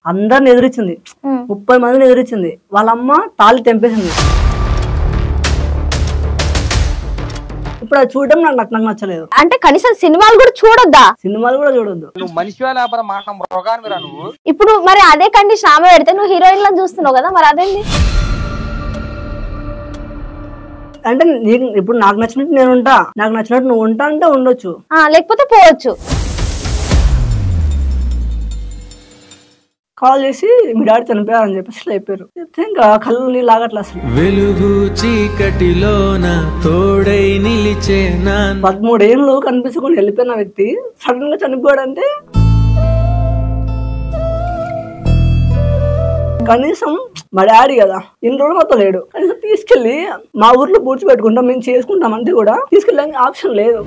అందరిని ఎదిరించింది, 30 మందిని ఎదిరించింది. వాళ్ళమ్మ తాళి తెంపేసింది. ఇప్పుడు అది చూడడం నాకు నచ్చలేదు. అంటే కనీసం సినిమాలు కూడా చూడొద్దా? సినిమాలు కూడా చూడొద్దు. నువ్వు మనిషి లేకపోతే మాట మృగానివిరా నువ్వు. ఇప్పుడు మరి అదే కండిషన్ ఆమె పెడితే నువ్వు హీరోయిన్ లా చూస్తున్నావు కదా, మరి అదేంది? అంటే ఇప్పుడు నాకు నచ్చినట్టు నేను ఉంటా, నాకు నచ్చినట్టు నువ్వు ఉంటా అంటే ఉండొచ్చు, లేకపోతే పోవచ్చు. కాల్ చేసి మీ డాడీ చనిపోయారని చెప్పేసి అయిపోయారు. చెప్తే ఇంకా కళ్ళు నీళ్ళు ఆగట్లే అసలు. వెలుగు చీకటిలోన తోడై నిలిచే 13 ఏళ్ళు కనిపించకుండా వెళ్ళిపోయిన వ్యక్తి సడన్ గా చనిపోయాడంటే కనీసం మా డాడీ కదా ఇన్ని రోజులు మొత్తం లేడు, కనీసం తీసుకెళ్లి మా ఊర్లో పూడ్చిపెట్టుకుంటాం మేము చేసుకుంటాం అంటే కూడా తీసుకెళ్ళడానికి ఆప్షన్ లేదు.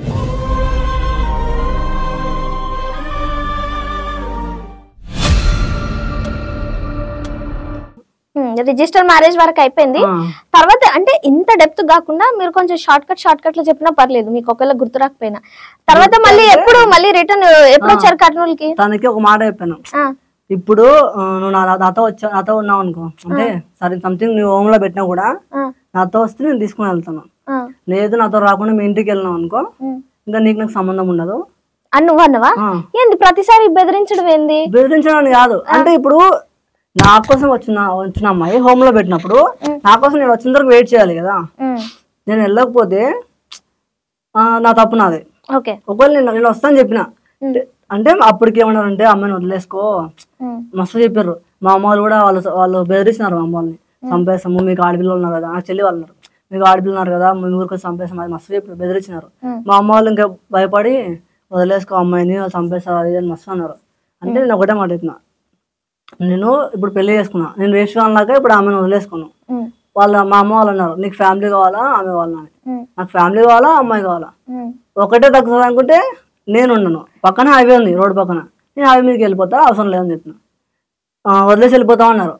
రిజిస్టర్ మ్యారేజ్ వరకు అయిపోయింది. తర్వాత అంటే ఇంత డెప్త్ కాకుండా మీరు కొంచెం షార్ట్ కట్ లో చెప్పినా పర్లేదు, మీకు ఒకవేళ గుర్తు రాకపోయినా. తర్వాత మళ్ళీ మళ్ళీ రిటర్న్ ఎప్పుడు వచ్చారు కర్నూలుకి? తనకి ఒక మాట చెప్పాను, ఇప్పుడు నువ్వు నాతో ఉన్నావు అనుకో, అంటే సరే సంథింగ్ నువ్వు హోమ్ లో పెట్టినా కూడా నాతో వస్తే నేను తీసుకుని వెళ్తాను, లేదు నాతో రాకుండా మీ ఇంటికి వెళ్ళినావు అనుకో ఇంకా నీకు నాకు సంబంధం ఉండదు అని నువ్వు అన్నవా? ఏంది ప్రతిసారి బెదిరించడం? ఏంది బెదిరించడం కాదు, అంటే ఇప్పుడు నా కోసం వచ్చిన అమ్మాయి హోమ్ లో పెట్టినప్పుడు నా కోసం నేను వచ్చిన వరకు వెయిట్ చేయాలి కదా. నేను వెళ్ళకపోతే నా తప్పు నాదే. ఒకవేళ నేను వస్తాను చెప్పిన అంటే అప్పటికి ఏమన్నారంటే అమ్మాయిని వదిలేసుకో మస్తు చెప్పారు. మా అమ్మ వాళ్ళు కూడా వాళ్ళు బెదిరిస్తున్నారు, మా అమ్మ వాళ్ళని చంపేస్తాము, మీకు ఆడపిల్లలు ఉన్నారు కదా, చెల్లి వాళ్ళు ఉన్నారు, మీకు ఆడపిల్లలు ఉన్నారు కదా, మీ ఊరికి చంపేస్తాం అది మస్తు చెప్పారు, బెదిరించినారు. మా అమ్మ వాళ్ళు ఇంకా భయపడి వదిలేసుకో అమ్మాయిని వాళ్ళు చంపేస్తారు అది అని మస్తు అన్నారు. అంటే నేను ఒకటే మాట చెప్పిన, నేను ఇప్పుడు పెళ్లి చేసుకున్నా, నేను వేసుకోవాలన్నాక ఇప్పుడు ఆమెను వదిలేసుకున్నాను. మా అమ్మ వాళ్ళు అన్నారు నీకు ఫ్యామిలీ కావాలా ఆమె వాళ్ళని, నాకు ఫ్యామిలీ కావాలా అమ్మాయి కావాలా, ఒకటే తగ్గుతుంది అనుకుంటే నేను ఉండను. పక్కన హైవే ఉంది, రోడ్డు పక్కన, నేను హైవే మీదకి వెళ్ళిపోతా అవసరం లేదని చెప్పిన. వదిలేసి వెళ్ళిపోతా అన్నారు.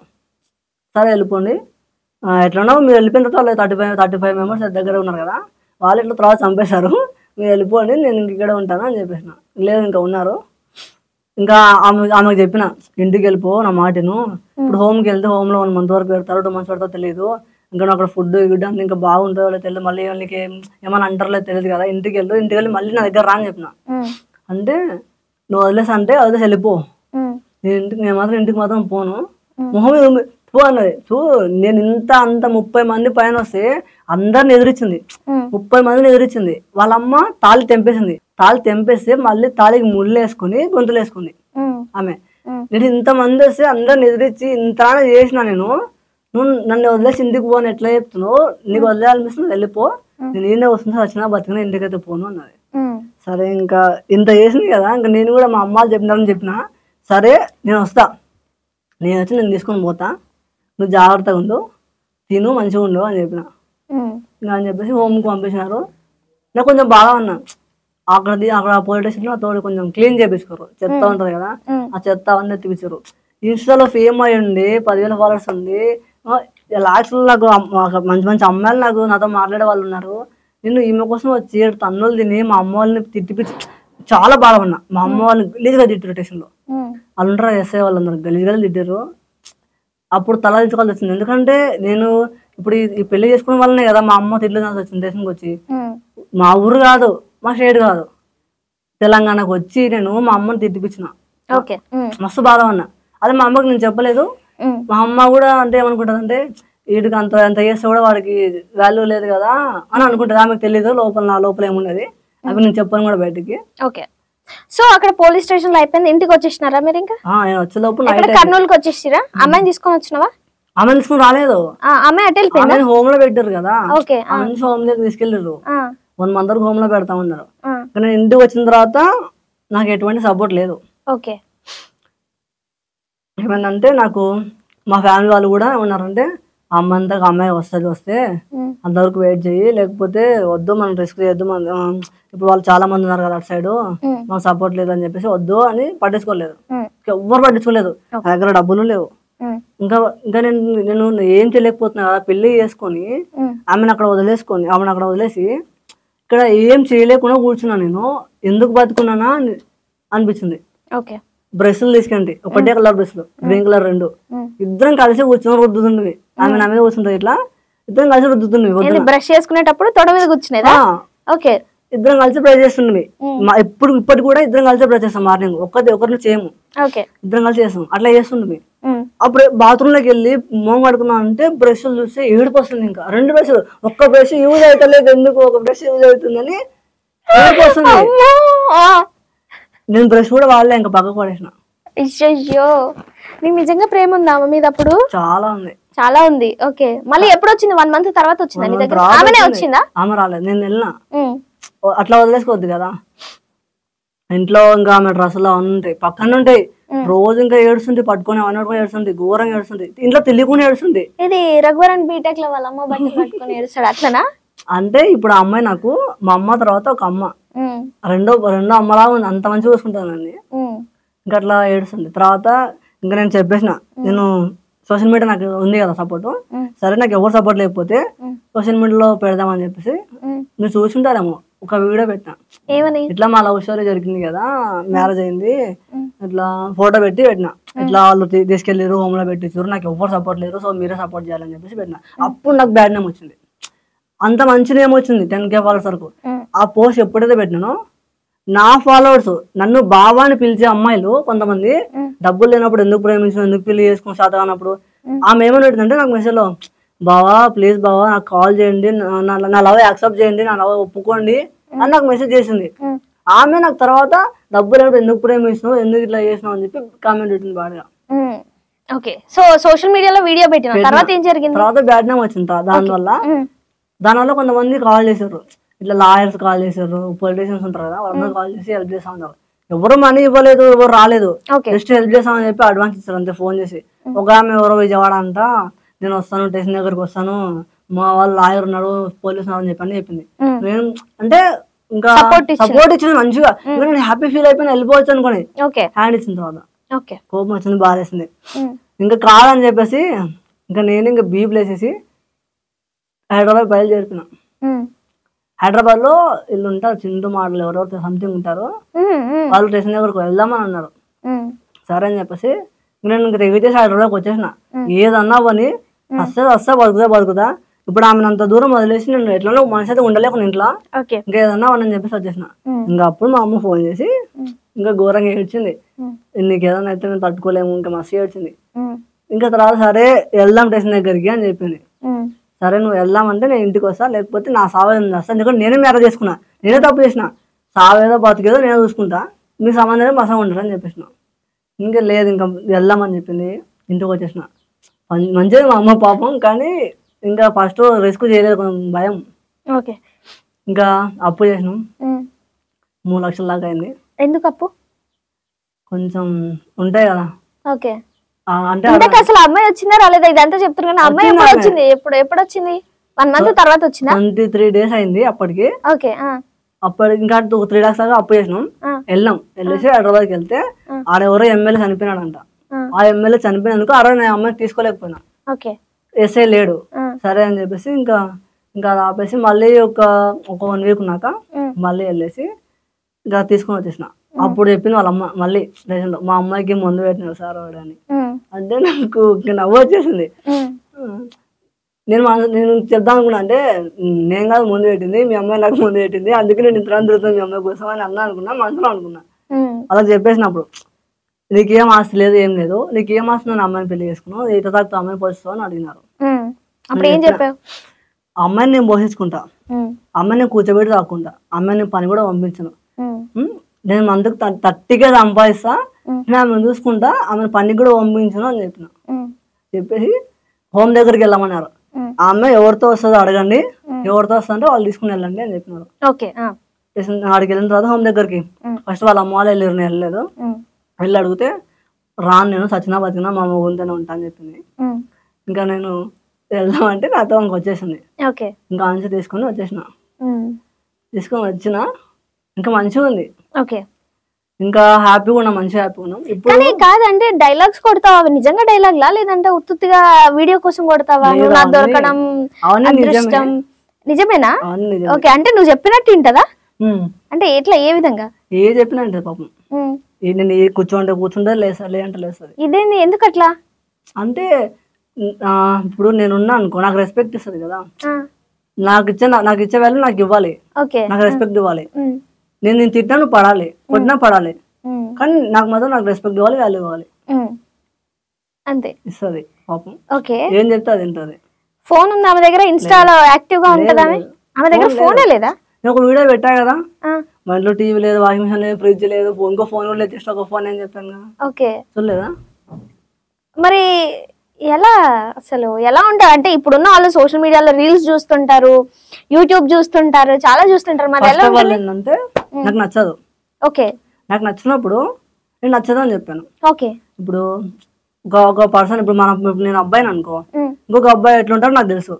సరే వెళ్ళిపోండి, ఎట్లన్నా మీరు వెళ్ళిపోయిన తర్వాత 35 మెంబర్స్ దగ్గర ఉన్నారు కదా, వాళ్ళు ఇట్లా తర్వాత చంపేశారు, మీరు వెళ్ళిపోండి నేను ఇంక ఇక్కడే ఉంటాను అని చెప్పేసిన. లేదు ఇంకా ఉన్నారు. ఇంకా ఆమెకు చెప్పిన ఇంటికి వెళ్ళిపో నా మాటను, ఇప్పుడు హోమ్కి వెళ్తే హోమ్లో 1 మంత్ వరకు పెడతారు, 2 మంత్స్ పెడతారో తెలియదు, ఇంకా అక్కడ ఫుడ్ గిడ్డ ఇంకా బాగుంటుందో తెలియదు, మళ్ళీ వాళ్ళకి ఏమైనా అంటారో తెలియదు కదా, ఇంటికి వెళ్ళి మళ్ళీ నా దగ్గర రా అని చెప్పిన. అంటే నువ్వు వదిలేసి అంటే వదిలేసి వెళ్ళిపో, నేను మాత్రం ఇంటికి మాత్రం పోను, మొహం పో అన్నది. నేను అంత 30 మంది పైన వస్తే అందరిని ఎదిరించింది, 30 మందిని ఎదిరించింది. వాళ్ళమ్మ తాళి తెంపేస్తే మళ్ళీ తాళికి ముళ్ళు వేసుకుని గొంతులు వేసుకుంది ఆమె. నేను ఇంతమంది వస్తే అందరిని ఎదిరించి ఇంత చేసిన నేను, నువ్వు నన్ను వదిలేసి ఇంటికి పోను ఎట్లా చెప్తున్నావు, నీకు వదిలేయాలనిపిస్తుంది వెళ్ళిపో, నేను ఈయన వస్తుంది వచ్చినా బతికినా ఇంటికైతే పోను అన్నది. సరే ఇంకా ఇంత చేసింది కదా, ఇంకా నేను కూడా మా అమ్మాలు చెప్పినారని చెప్పిన. సరే నేను వస్తా, నేను వచ్చి నేను తీసుకొని పోతా, నువ్వు జాగ్రత్తగా ఉండు, తిను మంచిగా ఉండు అని చెప్పిన. ఇంకా అని చెప్పేసి హోమ్కి పంపించినారు. నాకు కొంచెం బాగా ఉన్నా, అక్కడ పోలీస్ స్టేషన్ లో తోడు కొంచెం క్లీన్ చేపించుకోరు, చెత్త ఉంటది కదా, ఆ చెత్త అవన్నీ ఎత్తిపించారు. ఇన్స్టాలో ఫేమ్ అయ్యండి, 10,000 ఫాలోవర్స్ ఉంది, లాక్స్లో నాకు మంచి అమ్మాయిలు నాతో మాట్లాడే వాళ్ళు ఉన్నారు. నేను ఈమె కోసం వచ్చి తన్నులు తిని మా అమ్మ వాళ్ళని తిట్టిపించి చాలా బాగా ఉన్నా. మా అమ్మ వాళ్ళని గలీజ్గా తిట్టారు స్టేషన్ లో, వాళ్ళు ఉంటారు ఎస్ఐ వాళ్ళందరూ గలీజ్గా తిట్టారు. అప్పుడు తల దించుకోవాల్సి వచ్చింది, ఎందుకంటే నేను ఇప్పుడు ఈ పెళ్లి చేసుకున్న వాళ్ళనే కదా మా అమ్మ తిట్లు వచ్చింది. స్టేషన్కి వచ్చి మా ఊరు కాదు, మా స్టేట్ కాదు, తెలంగాణకు వచ్చి నేను మా అమ్మని తిట్టిపించిన, మస్తు బాధ ఉన్నా. అదే మా అమ్మకి నేను చెప్పలేదు. మా అమ్మ కూడా అంటే ఏమనుకుంటది అంటే వీడికి అంత చేస్తే కూడా వాడికి వాల్యూ లేదు కదా అని అనుకుంటది, ఆమెకు తెలియదు నా లోపల ఏమున్నది, అవి నేను చెప్పాను కూడా బయటికి. సో అక్కడ పోలీస్ స్టేషన్ లో అయిపోయింది, ఇంటికి వచ్చేసినారా మీరు? ఇంకా వచ్చే లోపు కర్నూలుకి వచ్చేసిరా? అమ్మాయిని తీసుకొని వచ్చినావా? ఆమె తీసుకుని రాలేదు, అమ్మాయి అటు వెళ్ళిపోయింది, హోమ్ లో పెట్టారు కదా, హోమ్ దగ్గర తీసుకెళ్ళారు, 1 మంత్ వరకు హోమ్ లో పెడతామన్నారు. కానీ ఇంటికి వచ్చిన తర్వాత నాకు ఎటువంటి సపోర్ట్ లేదు. ఏమైందంటే నాకు మా ఫ్యామిలీ వాళ్ళు కూడా ఏమన్నారంటే అమ్మాయి వస్తే అంతవరకు వెయిట్ చెయ్యి, లేకపోతే వద్దు మనం రిస్క్ చేయొద్దు, ఇప్పుడు వాళ్ళు చాలా మంది ఉన్నారు కదా అటు సైడ్, మాకు సపోర్ట్ లేదు అని చెప్పేసి వద్దు అని పట్టించుకోలేదు, ఎవ్వరు పట్టించుకోలేదు. నా దగ్గర డబ్బులు లేవు, ఇంకా నేను ఏం చేయలేకపోతున్నా కదా, పెళ్లి చేసుకొని ఆమెను అక్కడ వదిలేసి ఇక్కడ ఏం చేయలేకుండా కూర్చున్నా. నేను ఎందుకు బతుకున్నానా అనిపించింది. బ్రష్లు తీసుకుంటే ఒకటే కలర్ బ్రష్లు గ్రీన్ కలర్ 2 ఇద్దరం కలిసి కూర్చొని రుద్దుతుండవి. ఆమె నా మీద కూర్చుంటది ఇట్లా ఇద్దరం కలిసి రుద్దుతుండవి. బ్రష్ చేసుకునేటప్పుడు తొడ మీద కూర్చునేదా? ఓకే. ఇద్దరం కలిసి బ్రష్ చేస్తుండవి. ఇప్పటి కూడా ఇద్దరం కలిసి బ్రష్ చేస్తాం. మార్నింగ్ ఒకరిని చేయము, ఇద్దరం కలిసి చేస్తాం. అట్లా చేస్తుండవి. అప్పుడు బాత్రూమ్ లోకి వెళ్ళి మోం కడుకున్నా అంటే బ్రష్లు చూస్తే ఏడుపు వస్తుంది. ఇంకా 2 బ్రష్లు, ఒక్క బ్రష్ యూజ్ అవుతలేదు, ఎందుకు ఒక బ్రష్ యూజ్ అవుతుందని ఏడుపు వస్తుంది. నేను బ్రష్ కూడా వాడలే, ఇంకా పక్కకు పడేసిన. అయ్యో, నీకు నిజంగా ప్రేమ ఉందా ఆమె మీద అప్పుడు? చాలా ఉంది, చాలా ఉంది. ఓకే, మళ్ళీ ఎప్పుడు వచ్చింది? 1 month తర్వాత వచ్చిందా నీ దగ్గర? ఆమెనే వచ్చిందా? ఆమె రాలేదు, నేను వెళ్ళినా. అట్లా వదిలేసుకోవద్దు కదా ఇంట్లో. ఇంకా ఆమె డ్రెస్సులు అవన్నీ ఉంటాయి, పక్కన ఉంటాయి. రోజు ఇంకా ఏడుస్తుంది, పట్టుకొని అవన్నీ ఏడుస్తుంది, ఘోరంగా ఏడుస్తుంది. ఇంట్లో తెలియకుండా ఏడుస్తుంది. ఇది రఘువరన్ బీటెక్ లో వాళ్ళ అమ్మ బట్టలు పట్టుకొని ఏడుస్తాడు అట్లనా? అంటే ఇప్పుడు ఆ అమ్మాయి నాకు మా అమ్మ తర్వాత ఒక అమ్మ, రెండో అమ్మలా ఉంది. అంత మంచిగా చూసుకుంటానండి. ఇంకా అట్లా ఏడుస్తుంది. తర్వాత ఇంకా నేను చెప్పేసిన, నేను సోషల్ మీడియా నాకు ఉంది కదా సపోర్ట్, సరే నాకు ఎవరు సపోర్ట్ లేకపోతే సోషల్ మీడియాలో పెడదామని చెప్పేసి మీరు చూసుంటారేమో ఒక వీడియో పెట్టినా. ఇట్లా మా లవ్ స్టోరీ జరిగింది కదా, మ్యారేజ్ అయింది, ఇట్లా ఫోటో పెట్టిన. ఇట్లా వాళ్ళు తీసుకెళ్ళారు, హోమ్ లో పెట్టించారు, నాకు ఎవరు సపోర్ట్ లేరు, సో మీరే సపోర్ట్ చేయాలని చెప్పేసి పెట్టిన. అప్పుడు నాకు బ్యాడ్ నేమ్ వచ్చింది. అంత మంచి నేమ్ వచ్చింది 10K ఫాలోవర్స్ వరకు. ఆ పోస్ట్ ఎప్పుడైతే పెట్టినానో నా ఫాలోవర్స్, నన్ను బావా అని పిలిచే అమ్మాయిలు కొంతమంది, డబ్బులు లేనప్పుడు ఎందుకు ప్రేమించడం, ఎందుకు పెళ్లి చేసుకుని శాతం అన్నప్పుడు ఆమె ఏమని పెట్టిందంటే నాకు మెసేజ్ లో, బావా ప్లీజ్ బావా నాకు కాల్ చేయండి, నా లవ్ యాక్సెప్ట్ చేయండి, నా లవ్ ఒప్పుకోండి అని నాకు మెసేజ్ చేసింది. ఆమె నాకు తర్వాత డబ్బులు లేనప్పుడు ఎందుకు ప్రేమించినావు, ఎందుకు ఇట్లా చేసినావు అని చెప్పి కామెంట్ పెట్టింది బాగా. ఓకే, సో సోషల్ మీడియాలో వీడియో పెట్టిన తర్వాత ఏం జరిగింది? తర్వాత బ్యాడ్ నేమ్ వచ్చింది. దానివల్ల కొంతమంది కాల్ చేశారు, ఇట్లా లాయర్స్ కాల్ చేశారు, పొలిటీషియన్స్ ఉంటారు కదా, వాళ్ళందరూ కాల్ చేసి హెల్ప్ చేస్తా ఉన్నారు. ఎవరు మనీ ఇవ్వలేదు, ఎవరు రాలేదు, జస్ట్ హెల్ప్ చేస్తామని చెప్పి అడ్వాన్స్ ఇస్తారు అంతే ఫోన్ చేసి. ఒక ఆమె ఎవరో విజయవాడ అంట, నేను వస్తాను స్టేషన్ దగ్గరికి వస్తాను, మా వాళ్ళు లాయర్ ఉన్నాడు, పోలీసు ఉన్నాడు అని చెప్పింది. నేను అంటే ఇంకా సపోర్ట్ ఇచ్చిన మంచిగా, నేను హ్యాపీ ఫీల్ అయిపోయినా వెళ్ళిపోవచ్చు అనుకోని హ్యాండ్ ఇచ్చిన తర్వాత కోపం వచ్చింది, బాధేసింది. ఇంకా కాదని చెప్పేసి ఇంకా నేను ఇంకా బీప్ వేసేసి హైదరాబాద్ బయలుదేరిపోయినా. హైదరాబాద్ లో వీళ్ళు ఉంటారు, చింటూ మాటలు ఎవరెవరు సంథింగ్ ఉంటారు, వాళ్ళు స్టేషన్ దగ్గరకు వెళ్దామని అన్నారు. సరే అని చెప్పేసి నేను ఇంక రెగ్యూ చేసి హైదరాబాద్కి వచ్చేసిన. ఏదన్నా పని వస్తా బతుకుతా. ఇప్పుడు ఆమెను అంత దూరం వదిలేసి నేను ఎట్లా మనిషి అయితే ఉండలేకుండా ఇంట్లో, ఇంకా ఏదన్నా అని చెప్పేసి వచ్చేసిన. ఇంకా అప్పుడు మా అమ్మ ఫోన్ చేసి ఇంకా ఘోరంగా ఏడ్చింది, నీకు ఏదన్నా అయితే నేను తట్టుకోలేము, ఇంకా మస్తు ఏడ్చింది. ఇంకా తర్వాత సరే వెళ్దాం స్టేషన్ దగ్గరికి అని చెప్పింది. సరే నువ్వు వెళ్దామంటే నేను ఇంటికి వస్తా, లేకపోతే నా సావేదో వస్తా, ఎందుకంటే నేనే మ్యారేజ్ చేసుకున్నా, నేనే తప్పు చేసిన, సావేదో బతికేదో నేనే చూసుకుంటా, మీ సంబంధమే మసా ఉండరు అని చెప్పేసిన. ఇంకా లేదు ఇంకా వెళ్దామని చెప్పింది. ఇంటికి వచ్చేసిన. మంచిది మా అమ్మ పాపం, కానీ ఇంకా ఫస్ట్ రిస్క్ చేయలేదు, కొంచెం భయం. ఇంకా అప్పు చేసినాం, 3 లక్షల దాకా అయింది. ఎందుకు అప్పు? కొంచెం ఉంటాయి కదా. అంటే అసలు అమ్మాయి వచ్చిందా రాలేదా ఇదంతా చెప్తున్నారు కానీ అమ్మాయి ఎప్పుడు వచ్చింది? ఎప్పుడు వచ్చింది? 1 month తర్వాత వచ్చిందా? 23 days అయింది అప్పటికి. అప్పటికి ఇంకా 3 lakhs దాకా అప్పు చేసినాం. వెళ్ళేసి హైదరాబాద్కి వెళ్తే ఆడెవరో ఎమ్మెల్యే చనిపోయినాడంట. ఆ ఎమ్మెల్యే చనిపోయినందుకు నేను అమ్మాయిని తీసుకోలేకపోయినా, ఎస్ఐ లేడు. సరే అని చెప్పేసి ఇంకా అది ఆపేసి మళ్ళీ ఒక 1 week ఉన్నాక మళ్ళీ వెళ్ళేసి ఇంకా తీసుకొని వచ్చేసిన. అప్పుడు చెప్పింది వాళ్ళ అమ్మ మళ్ళీ స్టేషన్ లో, మా అమ్మాయికి ముందు పెట్టినాడు సార్ వాడు అని. అంటే నాకు నవ్వు వచ్చేసింది. నేను చెప్దాం అనుకున్నా, అంటే నేను కాదు ముందు పెట్టింది, మీ అమ్మాయి నాకు ముందు పెట్టింది, అందుకే నేను ఇంత తిరుగుతాను మీ అమ్మాయి కోసం అని అనుకున్నా, మనసులో అనుకున్నా. అలా చెప్పేసినప్పుడు నీకేం ఆస్తి లేదు, ఏం లేదు, నీకేం ఆస్తి నేను అమ్మాయిని పెళ్లి చేసుకున్నావు, ఇట తాకుతూ అమ్మాయిని పోషిస్తావు అని అడిగినారు. అమ్మాయిని నేను పోషించుకుంటా, అమ్మాయిని కూర్చోబెట్టి తాకుంటా, అమ్మాయిని పని కూడా పంపించను, నేను మందుకు 30K సంపాదిస్తా, నేను ఆమెను చూసుకుంటా, ఆమెను పనికి కూడా పంపించను అని చెప్పేసి హోమ్ దగ్గరికి వెళ్ళమన్నారు. ఆ అమ్మాయి ఎవరితో వస్తుందో అడగండి, ఎవరితో వస్తుందో వాళ్ళు తీసుకుని వెళ్ళండి అని చెప్పినారు. ఆడికి వెళ్ళిన తర్వాత హోమ్ దగ్గరికి ఫస్ట్ వాళ్ళ అమ్మ వాళ్ళు వెళ్ళారు, నేను వెళ్ళలేదు. వెళ్ళి అడిగితే రాను, నేను సచినా బతికినా మా అమ్మ గుంతనే ఉంటా అని చెప్పింది. ఇంకా నేను వెళ్దామంటే నాతో ఇంక వచ్చేసింది. ఇంకా ఆన్సర్ తీసుకొని వచ్చేసిన. తీసుకొని వచ్చిన ఇంకా మంచిగా ఉంది, ఇంకా హ్యాపీగా ఉన్నా, మంచిగా హ్యాపీగా ఉన్నాం. ఇప్పుడు కాదంటే డైలాగ్స్ కొడతావా? నిజంగా డైలాగ్ లా లేదంటే ఉత్తుగా వీడియో కోసం కొడతావా? దొరకడం అదృష్టం నిజమేనా? ఓకే, అంటే నువ్వు చెప్పినట్టు వింటదా? అంటే ఎట్లా, ఏ విధంగా? ఏ చెప్పినా అంటే పాపం నేను కూర్చుంటే లేదంటే లేస్తుంది. ఇదేంది ఎందుకు అట్లా? అంటే ఇప్పుడు నేనున్నా అనుకో నాకు రెస్పెక్ట్ ఇస్తుంది కదా, నాకు ఇచ్చే వాల్యూ నాకు ఇవ్వాలి, నాకు రెస్పెక్ట్ ఇవ్వాలి. నేను తిట్టినా నువ్వు పడాలి, కొట్టినా పడాలి, కానీ నాకు మాత్రం నాకు రెస్పెక్ట్ ఇవ్వాలి, వాల్యూ ఇవ్వాలి. అంతే ఇస్తుంది పాపం. ఏం చెప్తే అది తింటది. ఫోన్ ఉంది ఆమె దగ్గర, ఇన్స్టాలో యాక్టివ్ గా ఉంటది ఆమె దగ్గర. ఫోనే లేదా? నేను ఒక వీడియో పెట్టా కదా, మా ఇంట్లో టీవీ లేదు, వాషింగ్ మిషన్ లేదు, ఫ్రిడ్జ్ లేదు, ఇంకో ఫోన్ కూడా లేదు, జస్ట్ ఒక ఫోన్ అని చెప్పాను కదా. చూడలేదా? మరి ఎలా అసలు ఎలా ఉంటారు అంటే ఇప్పుడున్న వాళ్ళు సోషల్ మీడియాలో రీల్స్ చూస్తుంటారు, యూట్యూబ్ చూస్తుంటారు, చాలా చూస్తుంటారు. మరి ఎలా ఏంటంటే నాకు నచ్చదు. నాకు నచ్చినప్పుడు నేను నచ్చదు అని చెప్పాను. ఇప్పుడు ఒక పర్సన్, ఇప్పుడు నేను అబ్బాయిని అనుకో, ఇంకొక అబ్బాయి ఎట్లుంటారో నాకు తెలుసు,